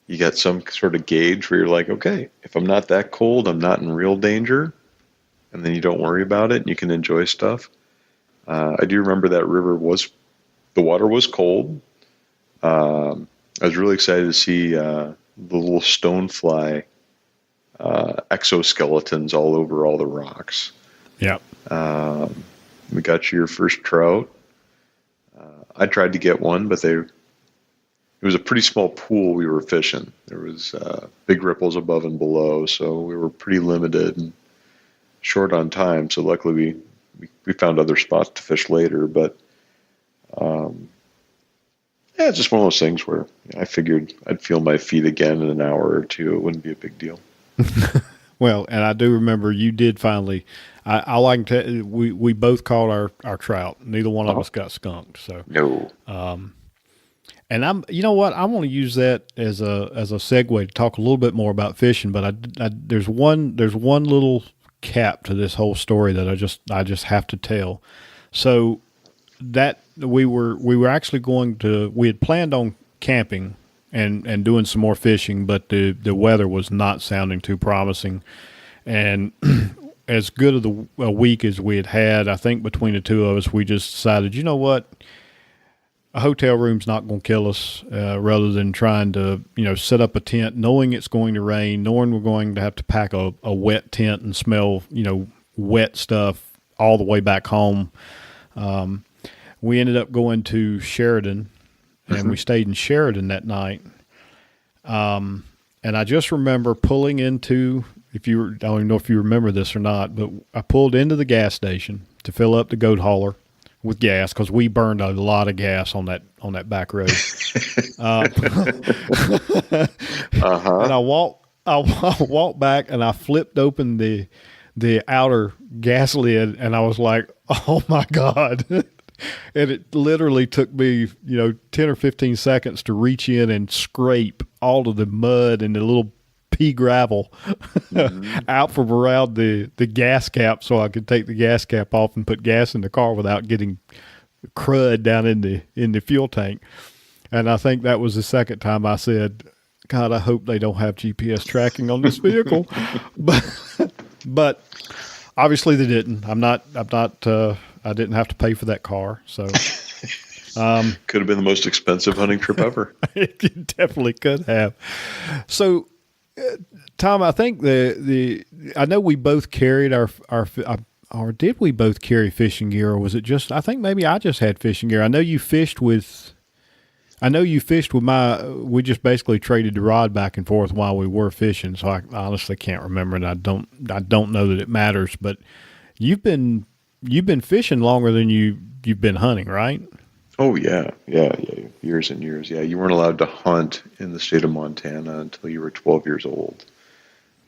you got some sort of gauge where you're like, okay, if I'm not that cold, I'm not in real danger, and then you don't worry about it and you can enjoy stuff. I do remember that the water was cold. I was really excited to see the little stonefly exoskeletons all over all the rocks. Yeah. We got you your first trout. I tried to get one, but it was a pretty small pool we were fishing. There was big ripples above and below, so we were pretty limited and short on time. So luckily we found other spots to fish later. But it's just one of those things where I figured I'd feel my feet again in an hour or two. It wouldn't be a big deal. Well, and I do remember you did finally. I like to. We both caught our trout. Neither one of us got skunked. So No. And I'm. You know what? I want to use that as a segue to talk a little bit more about fishing. But there's one little cap to this whole story that I just have to tell. So that we were actually we had planned on camping and doing some more fishing, but the weather was not sounding too promising. And as good of a week as we had, I think between the two of us, we just decided, you know what, a hotel room's not going to kill us, rather than trying to, set up a tent, knowing it's going to rain, knowing we're going to have to pack a wet tent and smell, wet stuff all the way back home. We ended up going to Sheridan, and we stayed in Sheridan that night. And I just remember pulling into, I don't even know if you remember this or not, but I pulled into the gas station to fill up the goat hauler with gas, because we burned a lot of gas on that back road. And I walked back, and I flipped open the outer gas lid, and I was like, oh my God. And it literally took me, 10 or 15 seconds to reach in and scrape all of the mud and the little pea gravel out from around the gas cap, so I could take the gas cap off and put gas in the car without getting crud down in the fuel tank. And I think that was the second time I said, God, I hope they don't have GPS tracking on this vehicle. but obviously they didn't. I didn't have to pay for that car. So Could have been the most expensive hunting trip ever. it definitely could have. So, Tom, I think I know we both carried or did we both carry fishing gear, or was it just, I think maybe I just had fishing gear. I know you fished with we just basically traded the rod back and forth while we were fishing. So I honestly can't remember, and I don't know that it matters, but you've been fishing longer than you've been hunting, right? Oh yeah, years and years. Yeah, you weren't allowed to hunt in the state of Montana until you were 12 years old.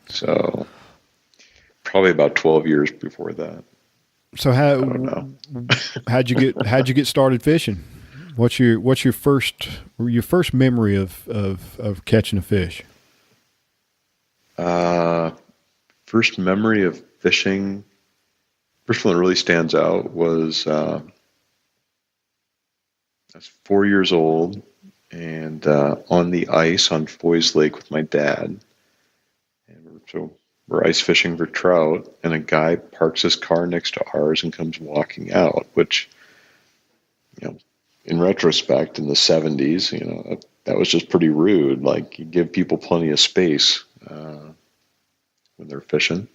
So probably about 12 years before that. So how'd you get started fishing? What's your first memory of catching a fish? First memory of fishing. First one that really stands out was I was 4 years old and on the ice on Foy's Lake with my dad, and we're ice fishing for trout, and a guy parks his car next to ours and comes walking out, which, in retrospect, in the 70s, that was just pretty rude. Like, you give people plenty of space when they're fishing.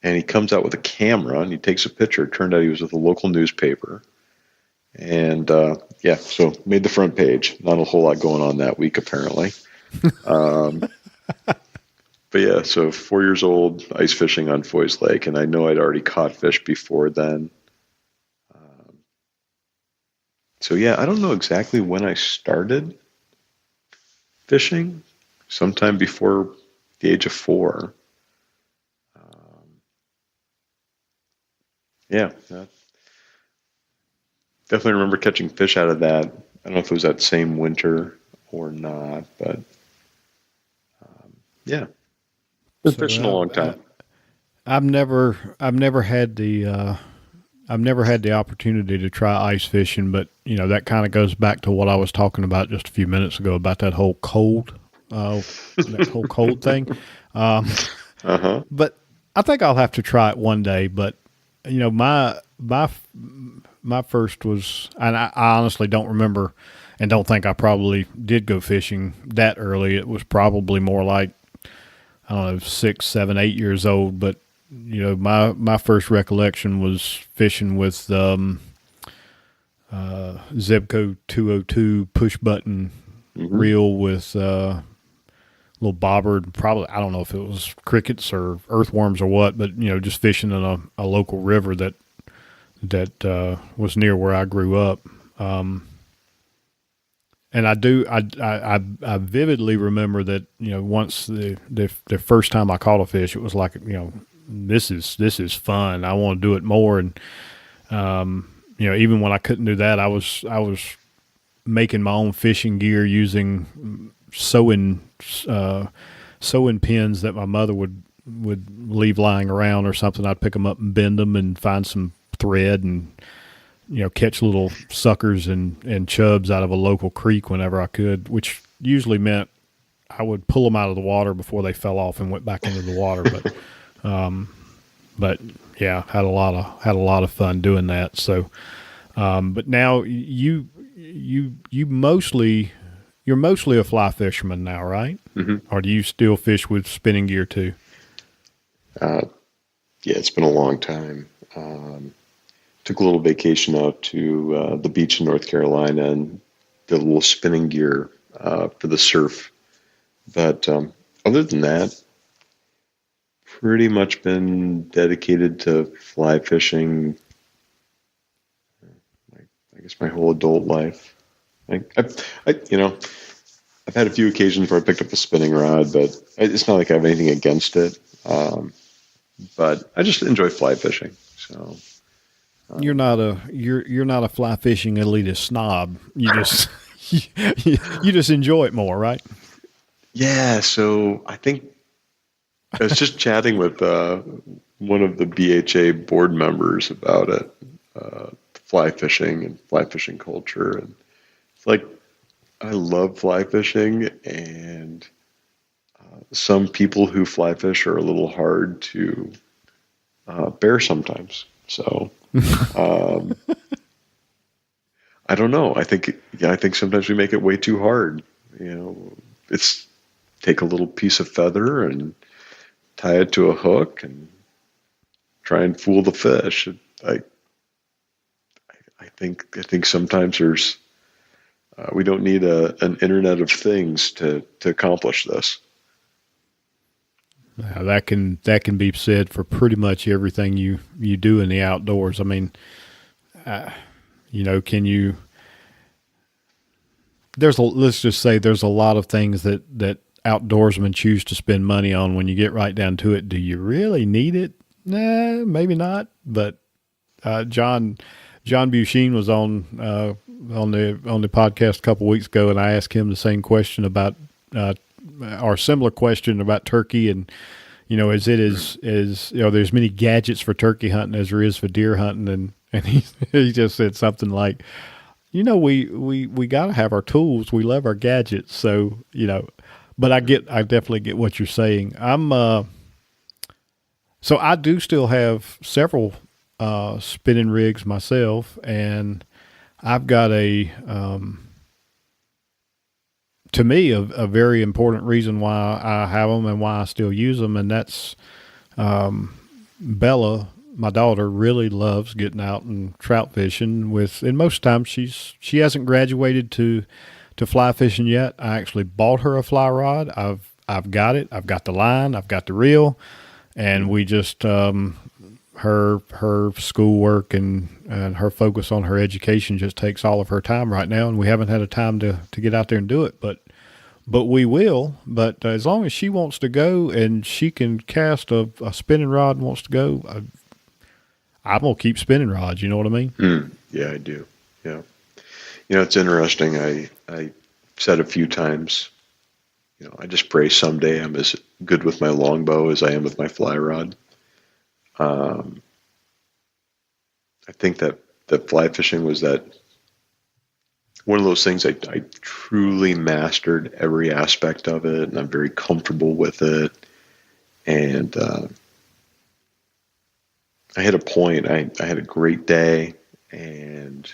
And he comes out with a camera and he takes a picture. It turned out he was with a local newspaper. And so made the front page. Not a whole lot going on that week, apparently. But yeah, so 4 years old, ice fishing on Foy's Lake. And I know I'd already caught fish before then. I don't know exactly when I started fishing, sometime before the age of 4. Definitely remember catching fish out of that. I don't know if it was that same winter or not, but been fishing a long time. I've never had the opportunity to try ice fishing, but that kind of goes back to what I was talking about just a few minutes ago about that whole cold thing. But I think I'll have to try it one day. But my first was, and I honestly don't remember, and don't think I probably did go fishing that early. It was probably more like, I don't know, 6, 7, 8 years old, but my first recollection was fishing with Zebco 202 push button reel with little bobber. Probably, I don't know if it was crickets or earthworms or what, but just fishing in a local river that was near where I grew up. And I vividly remember that once the first time I caught a fish, it was like this is fun. I want to do it more. And even when I couldn't do that, I was making my own fishing gear using sewing pins that my mother would leave lying around or something. I'd pick them up and bend them and find some thread and catch little suckers and chubs out of a local creek whenever I could, which usually meant I would pull them out of the water before they fell off and went back into the water. But yeah, had a lot of fun doing that. So, but now you're mostly a fly fisherman now, right? Mm-hmm. Or do you still fish with spinning gear too? It's been a long time. Took a little vacation out to the beach in North Carolina and did a little spinning gear for the surf. But other than that, pretty much been dedicated to fly fishing, I guess, my whole adult life. I've had a few occasions where I picked up a spinning rod, but it's not like I have anything against it. But I just enjoy fly fishing. So you're not a fly fishing elitist snob. You just you just enjoy it more, right? Yeah. So I think I was just chatting with one of the BHA board members about it, fly fishing and fly fishing culture, and it's like I love fly fishing, and some people who fly fish are a little hard to bear sometimes. So um, I don't know. I think sometimes we make it way too hard. It's take a little piece of feather and tie it to a hook and try and fool the fish. I think sometimes there's we don't need an internet of things to accomplish this. That can be said for pretty much everything you do in the outdoors. I mean, can you? Let's just say there's a lot of things that outdoorsmen choose to spend money on. When you get right down to it, do you really need it? Nah, maybe not. But John Buchin was on the podcast a couple weeks ago, and I asked him the same question about or similar question about turkey, and is it as there's many gadgets for turkey hunting as there is for deer hunting, and he just said something like, we got to have our tools. We love our gadgets, so But I definitely get what you're saying. So I do still have several spinning rigs myself, and I've got to me, a very important reason why I have them and why I still use them, and that's Bella, my daughter, really loves getting out and trout fishing and most times she hasn't graduated to fly fishing yet. I actually bought her a fly rod. I've got it. I've got the line. I've got the reel, and we just her schoolwork and her focus on her education just takes all of her time right now, and we haven't had a time to get out there and do it, but we will. But as long as she wants to go and she can cast a spinning rod and wants to go, I'm going to keep spinning rods. You know what I mean? Yeah, I do. Yeah. It's interesting. I said a few times, I just pray someday I'm as good with my longbow as I am with my fly rod. I think that fly fishing was one of those things I truly mastered every aspect of it, and I'm very comfortable with it. And I hit a point. I had a great day, and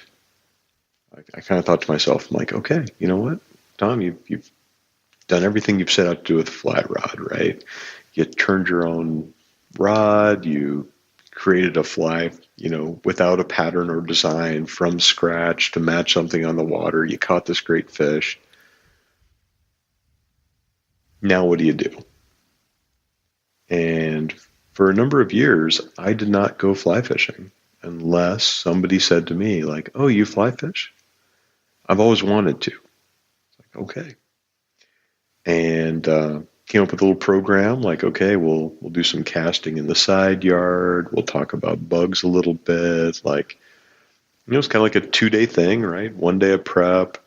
I kind of thought to myself, I'm like, okay, you know what, Tom, you've done everything you've set out to do with a flat rod, right? You turned your own rod, you created a fly, without a pattern or design from scratch to match something on the water. You caught this great fish. Now what do you do? And for a number of years, I did not go fly fishing unless somebody said to me, like, oh, you fly fish? I've always wanted to. It's like, okay. And came up with a little program, like, okay, we'll do some casting in the side yard. We'll talk about bugs a little bit. Like, it's kind of like a 2-day thing, right? 1 day of prep,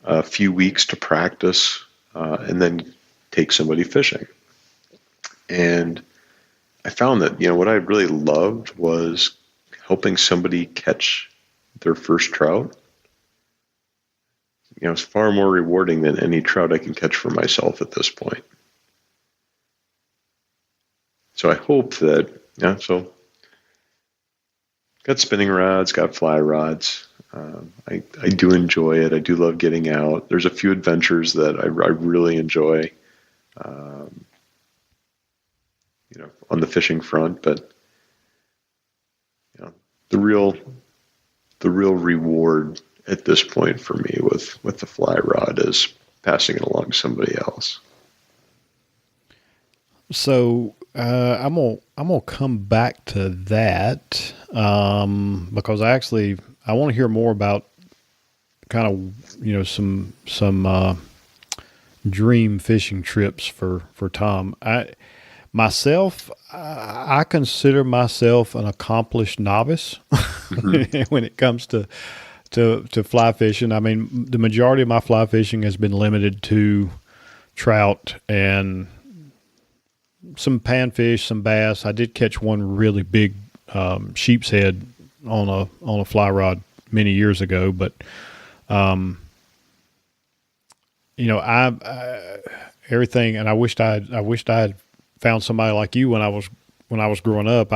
a few weeks to practice, and then take somebody fishing. And I found that, what I really loved was helping somebody catch their first trout. It's far more rewarding than any trout I can catch for myself at this point. So I hope that, so got spinning rods, got fly rods. I do enjoy it. I do love getting out. There's a few adventures that I really enjoy, on the fishing front, but the real reward at this point for me with the fly rod is passing it along to somebody else. So I'm gonna come back to that because I want to hear more about kind of some dream fishing trips for Tom. I consider myself an accomplished novice when it comes to fly fishing. I mean, the majority of my fly fishing has been limited to trout and some panfish, some bass. I did catch one really big sheep's head on a fly rod many years ago, but everything, and I wished I had found somebody like you when I was growing up.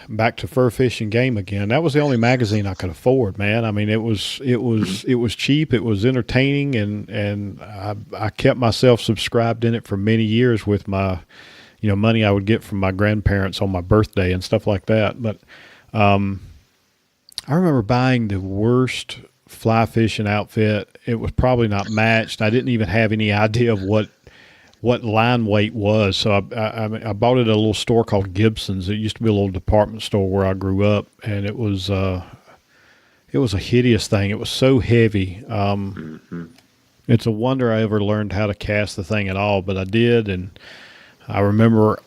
Back to Fur Fish and Game again. That was the only magazine I could afford, man. I mean, it was cheap, it was entertaining, and I kept myself subscribed in it for many years with my, money I would get from my grandparents on my birthday and stuff like that. But I remember buying the worst fly fishing outfit. It was probably not matched. I didn't even have any idea of what line weight was. So I bought it at a little store called Gibson's. It used to be a little department store where I grew up, and it was a hideous thing. It was so heavy. It's a wonder I ever learned how to cast the thing at all, but I did. And I remember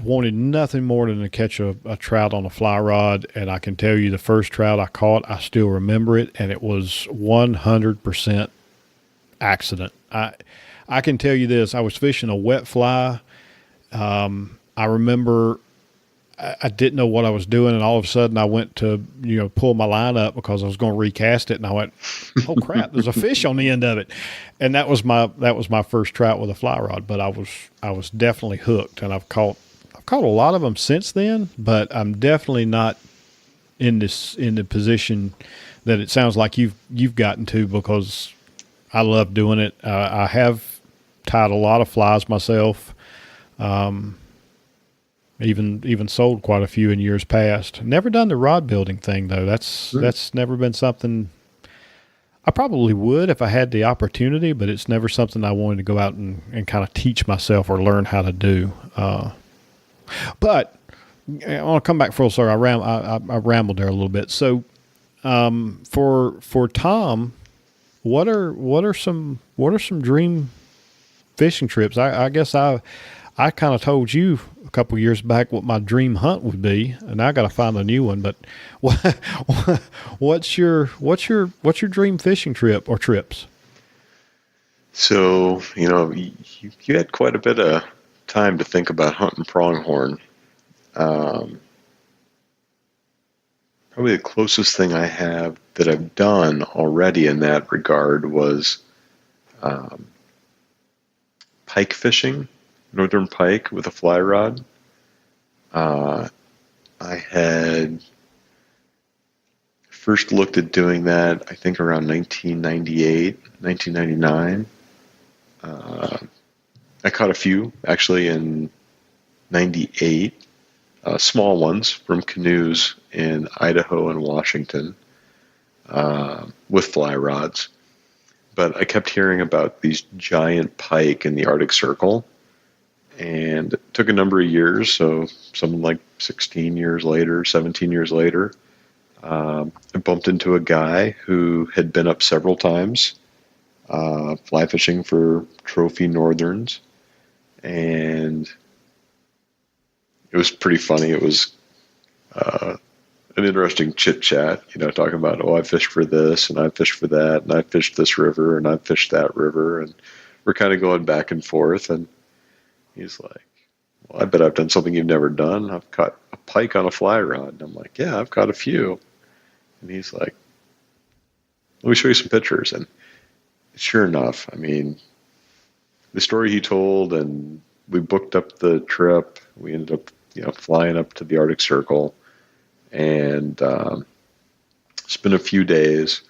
wanted nothing more than to catch a trout on a fly rod. And I can tell you the first trout I caught, I still remember it. And it was 100% accident. I can tell you this, I was fishing a wet fly. I remember I didn't know what I was doing, and all of a sudden I went to, pull my line up because I was going to recast it, and I went, oh crap, there's a fish on the end of it. And that was my first trout with a fly rod, but I was definitely hooked, and I've caught a lot of them since then, but I'm definitely not in the position that it sounds like you've gotten to, because I love doing it. I have tied a lot of flies myself. Even sold quite a few in years past. Never done the rod building thing though. That's never been something. I probably would if I had the opportunity, but it's never something I wanted to go out and kind of teach myself or learn how to do. But I want to come back full circle. I rambled there a little bit. So for Thom, what are some dream fishing trips? I guess I kind of told you a couple years back what my dream hunt would be, and I got to find a new one. But what's your dream fishing trip or trips? So, you had quite a bit of time to think about hunting pronghorn. Probably the closest thing I have that I've done already in that regard was pike fishing, northern pike with a fly rod. I had first looked at doing that, I think, around 1998, 1999. I caught a few, actually, in 98, small ones from canoes in Idaho and Washington with fly rods. But I kept hearing about these giant pike in the Arctic Circle, and it took a number of years, so something like 16 years later, 17 years later, I bumped into a guy who had been up several times fly fishing for trophy northerns, and it was pretty funny. It was an interesting chit chat, talking about, I fished for this and I fished for that and I fished this river and I fished that river, and we're kind of going back and forth. And he's like, well, I bet I've done something you've never done. I've caught a pike on a fly rod. And I'm like, yeah, I've caught a few. And he's like, let me show you some pictures. And sure enough, I mean, the story he told, and we booked up the trip. We ended up, flying up to the Arctic Circle, and spent a few days.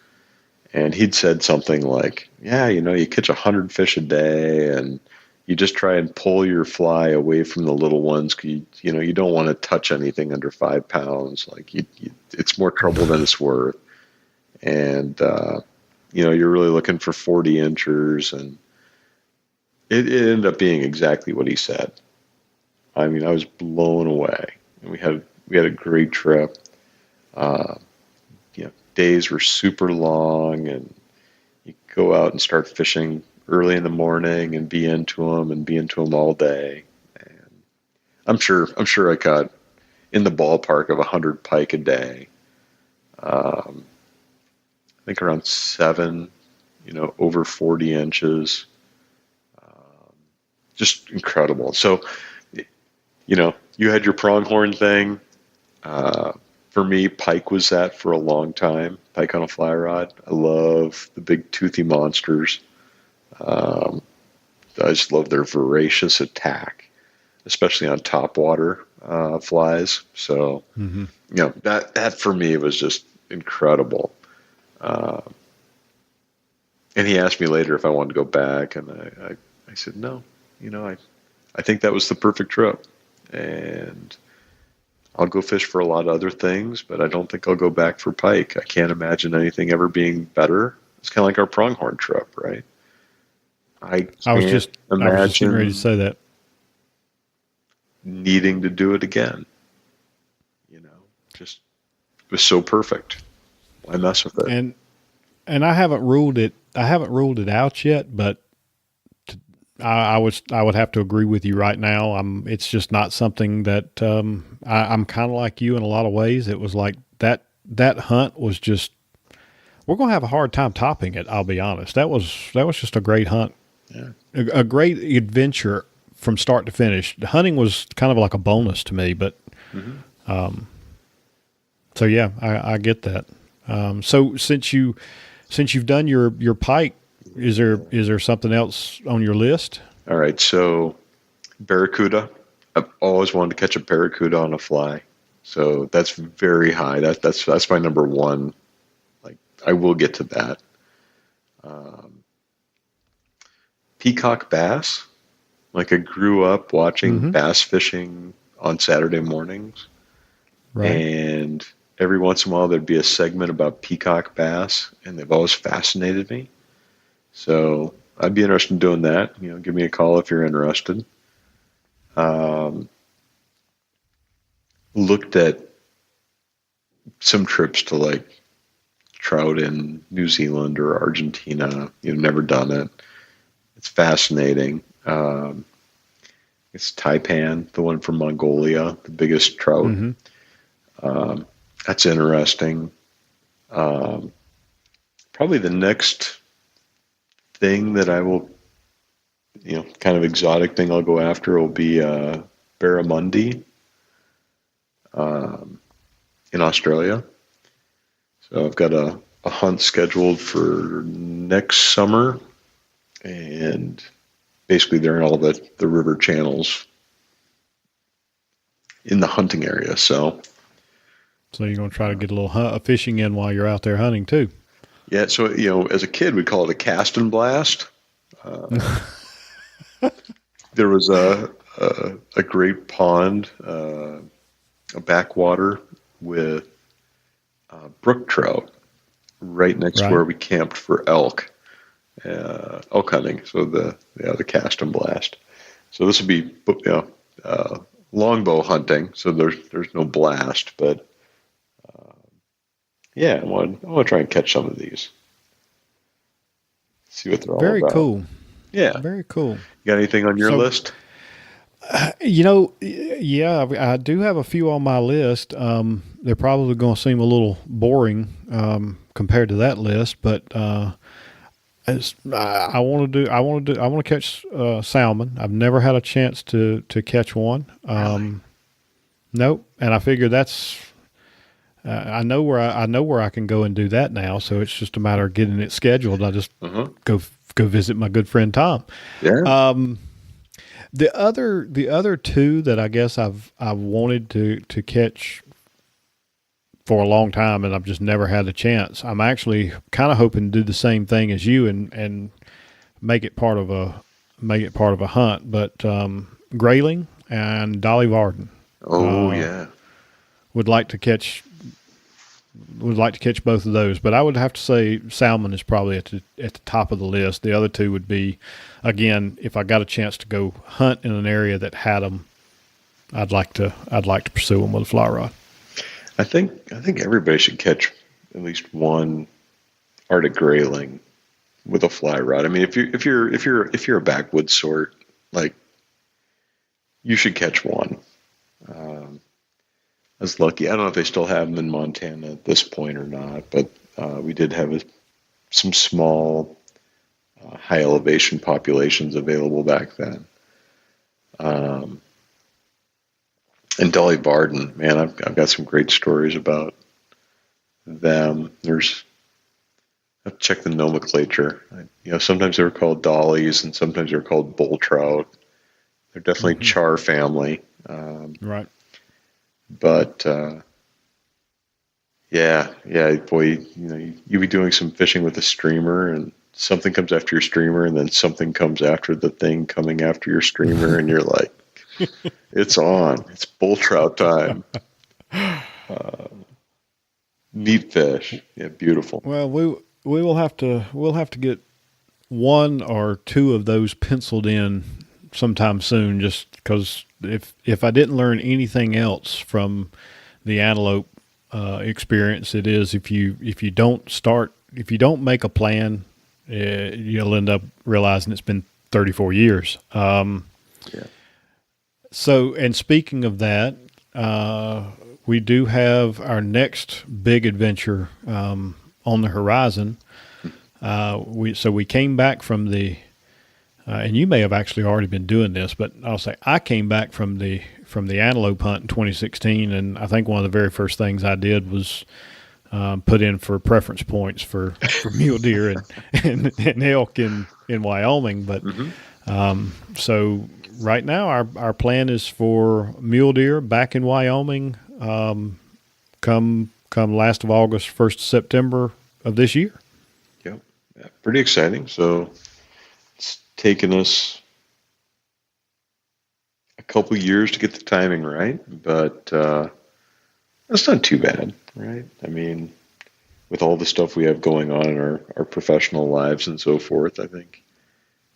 And he'd said something like, yeah, you catch 100 fish a day, and you just try and pull your fly away from the little ones. You don't want to touch anything under 5 pounds. Like it's more trouble than it's worth. And, you're really looking for 40 inchers, and it ended up being exactly what he said. I mean, I was blown away, and we had a great trip. Days were super long, and you go out and start fishing early in the morning and be into them all day. And I'm sure I caught in the ballpark of 100 pike a day. I think around 7, over 40 inches. Just incredible. So, you had your pronghorn thing. For me, pike was that for a long time. Pike on a fly rod. I love the big toothy monsters. Um, I just love their voracious attack, especially on topwater flies. So, that for me was just incredible. Uh, and he asked me later if I wanted to go back, and I said no. I think that was the perfect trip, and I'll go fish for a lot of other things, but I don't think I'll go back for pike. I can't imagine anything ever being better. It's kind of like our pronghorn trip, right? I was just getting ready to say that. Needing to do it again. Just it was so perfect. Why mess with it? And I haven't ruled it out yet, but I would have to agree with you right now. It's just not something that I'm kind of like you in a lot of ways. It was like that hunt was just, we're going to have a hard time topping it. I'll be honest. That was just a great hunt. Yeah. A great adventure from start to finish. The hunting was kind of like a bonus to me, but, so yeah, I get that. So since you've done your pike, is there something else on your list? All right. So barracuda, I've always wanted to catch a barracuda on a fly. So that's very high. That's my number one. Like, I will get to that. Peacock bass. Like, I grew up watching bass fishing on Saturday mornings. Right. And every once in a while there'd be a segment about peacock bass, and they've always fascinated me. So I'd be interested in doing that. Give me a call if you're interested. Looked at some trips to like trout in New Zealand or Argentina. Never done it. It's fascinating. It's taipan, the one from Mongolia, the biggest trout. That's interesting. Probably the next thing that I will, kind of exotic thing I'll go after will be barramundi in Australia. So I've got a hunt scheduled for next summer, and basically they're in all the river channels in the hunting area. So you're going to try to get a little fishing in while you're out there hunting too. Yeah, so as a kid, we call it a cast and blast. There was a great pond, a backwater with brook trout right next to where we camped for elk hunting. So the cast and blast. So this would be longbow hunting. So there's no blast, but. Yeah, I want to try and catch some of these. See what they're all about. Very cool. Yeah. Very cool. You got anything on your list? Yeah, I do have a few on my list. They're probably going to seem a little boring compared to that list, but I want to catch salmon. I've never had a chance to catch one. Really? Nope. And I figure that's. I know where I can go and do that now, so it's just a matter of getting it scheduled. I just go visit my good friend Thom. Yeah. The other two that I guess I've wanted to catch for a long time, and I've just never had a chance. I'm actually kind of hoping to do the same thing as you and make it part of a hunt. But grayling and Dolly Varden. Oh yeah. Would like to catch both of those, but I would have to say salmon is probably at the top of the list. The other two would be, again, if I got a chance to go hunt in an area that had them, I'd like to pursue them with a fly rod. I think everybody should catch at least one Arctic grayling with a fly rod. I mean, if you're a backwoods sort, like, you should catch one. I was lucky. I don't know if they still have them in Montana at this point or not, but we did have some small high elevation populations available back then. And Dolly Varden, man, I've got some great stories about them. I've checked the nomenclature. Sometimes they were called dollies, and sometimes they were called bull trout. They're definitely char family. Right. But yeah, boy, you be doing some fishing with a streamer, and something comes after your streamer, and then something comes after the thing coming after your streamer, and you're like, it's on. It's bull trout time. Neat fish. Yeah, beautiful. Well, we'll have to get one or two of those penciled in sometime soon, just because if I didn't learn anything else from the Antelope experience, it is if you don't make a plan, you'll end up realizing it's been 34 years. Yeah. So, and speaking of that, we do have our next big adventure on the horizon. We came back from the, and you may have actually already been doing this, but I'll say I came back from the antelope hunt in 2016, and I think one of the very first things I did was put in for preference points for mule deer and elk in Wyoming. But so right now our plan is for mule deer back in Wyoming come last of August, 1st of September of this year. Yep. Yeah, pretty exciting. So it's taken us a couple years to get the timing right, but that's not too bad, right? I mean, with all the stuff we have going on in our professional lives and so forth, I think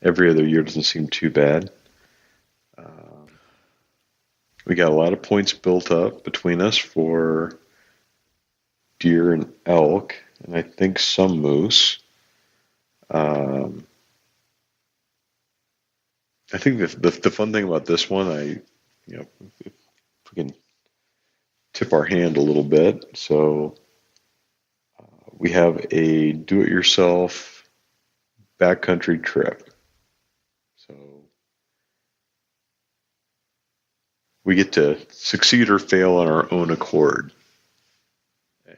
every other year doesn't seem too bad. We got a lot of points built up between us for deer and elk, and I think some moose. I think the fun thing about this one, if we can tip our hand a little bit. So we have a do-it-yourself backcountry trip. So we get to succeed or fail on our own accord.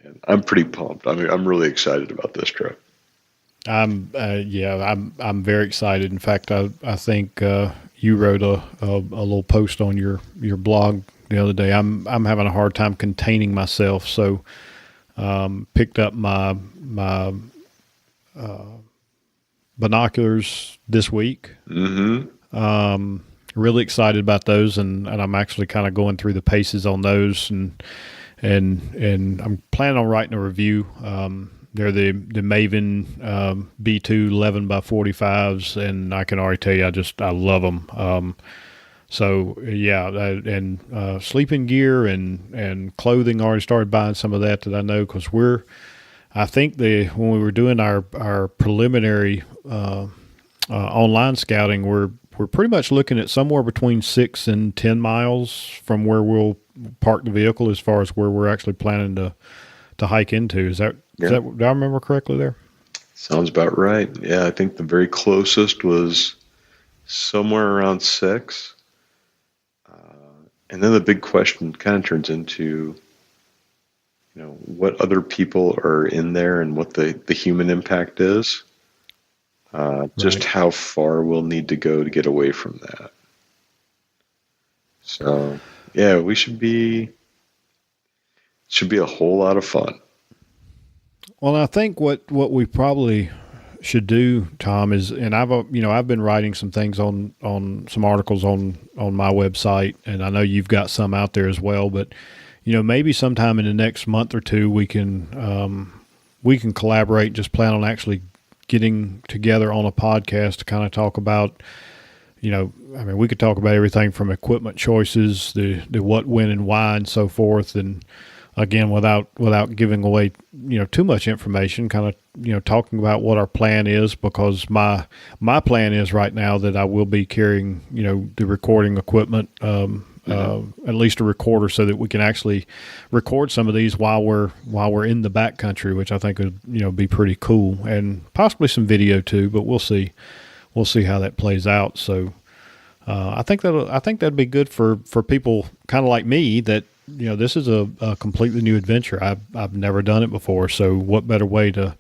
And I'm pretty pumped. I mean, I'm really excited about this trip. I'm very excited. In fact, I think you wrote a little post on your blog the other day. I'm having a hard time containing myself, so picked up my binoculars this week. Mm-hmm. Really excited about those, and I'm actually kind of going through the paces on those, and I'm planning on writing a review. They're the Maven B2 11x45s, and I can already tell you I love them. So yeah, and sleeping gear and clothing, already started buying some of that I know, because I think when we were doing our preliminary online scouting, we're pretty much looking at somewhere between 6 and 10 miles from where we'll park the vehicle as far as where we're actually planning to hike into. Is that do I remember correctly there? Sounds about right. Yeah, I think the very closest was somewhere around 6. And then the big question kind of turns into, what other people are in there and what the human impact is. Just how far we'll need to go to get away from that. So, yeah, should be a whole lot of fun. Well, I think what we probably should do, Tom, is, and I've been writing some things on some articles on my website, and I know you've got some out there as well, but maybe sometime in the next month or two we can collaborate, just plan on actually getting together on a podcast to kind of talk about, we could talk about everything from equipment choices, the what, when, and why, and so forth. And again, without giving away, too much information, kind of, talking about what our plan is, because my plan is right now that I will be carrying, the recording equipment, at least a recorder, so that we can actually record some of these while we're in the backcountry, which I think would, be pretty cool, and possibly some video too, but we'll see how that plays out. So, I think that'd be good for people kind of like me that, this is a completely new adventure. I've never done it before. So what better way to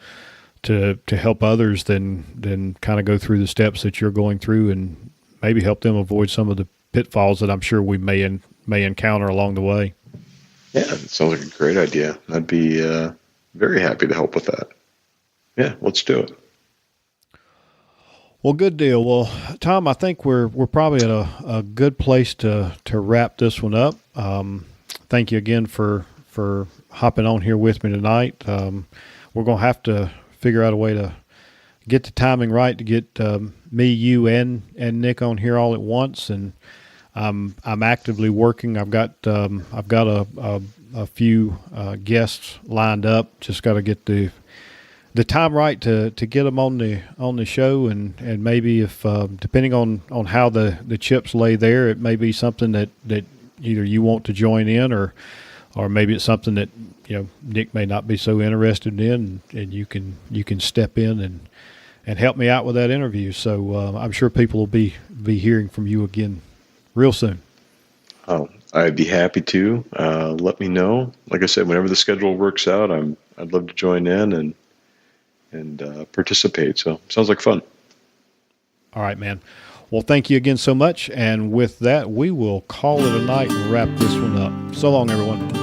help others than kind of go through the steps that you're going through and maybe help them avoid some of the pitfalls that I'm sure we may encounter along the way. Yeah, it sounds like a great idea. I'd be very happy to help with that. Yeah, let's do it. Well, good deal. Well, Thom, I think we're probably at a good place to wrap this one up. Thank you again for hopping on here with me tonight. We're going to have to figure out a way to get the timing right to get me, you, and Nick on here all at once. And I'm actively working. I've got a few guests lined up. Just got to get the time right to get them on the show, and maybe if depending on how the chips lay there, it may be something that either you want to join in, or maybe it's something that Nick may not be so interested in, and you can step in and help me out with that interview. So I'm sure people will be hearing from you again real soon. Oh, I'd be happy to. Let me know. Like I said, whenever the schedule works out, I'd love to join in and participate. So sounds like fun. All right, man. Well, thank you again so much. And with that, we will call it a night and wrap this one up. So long, everyone.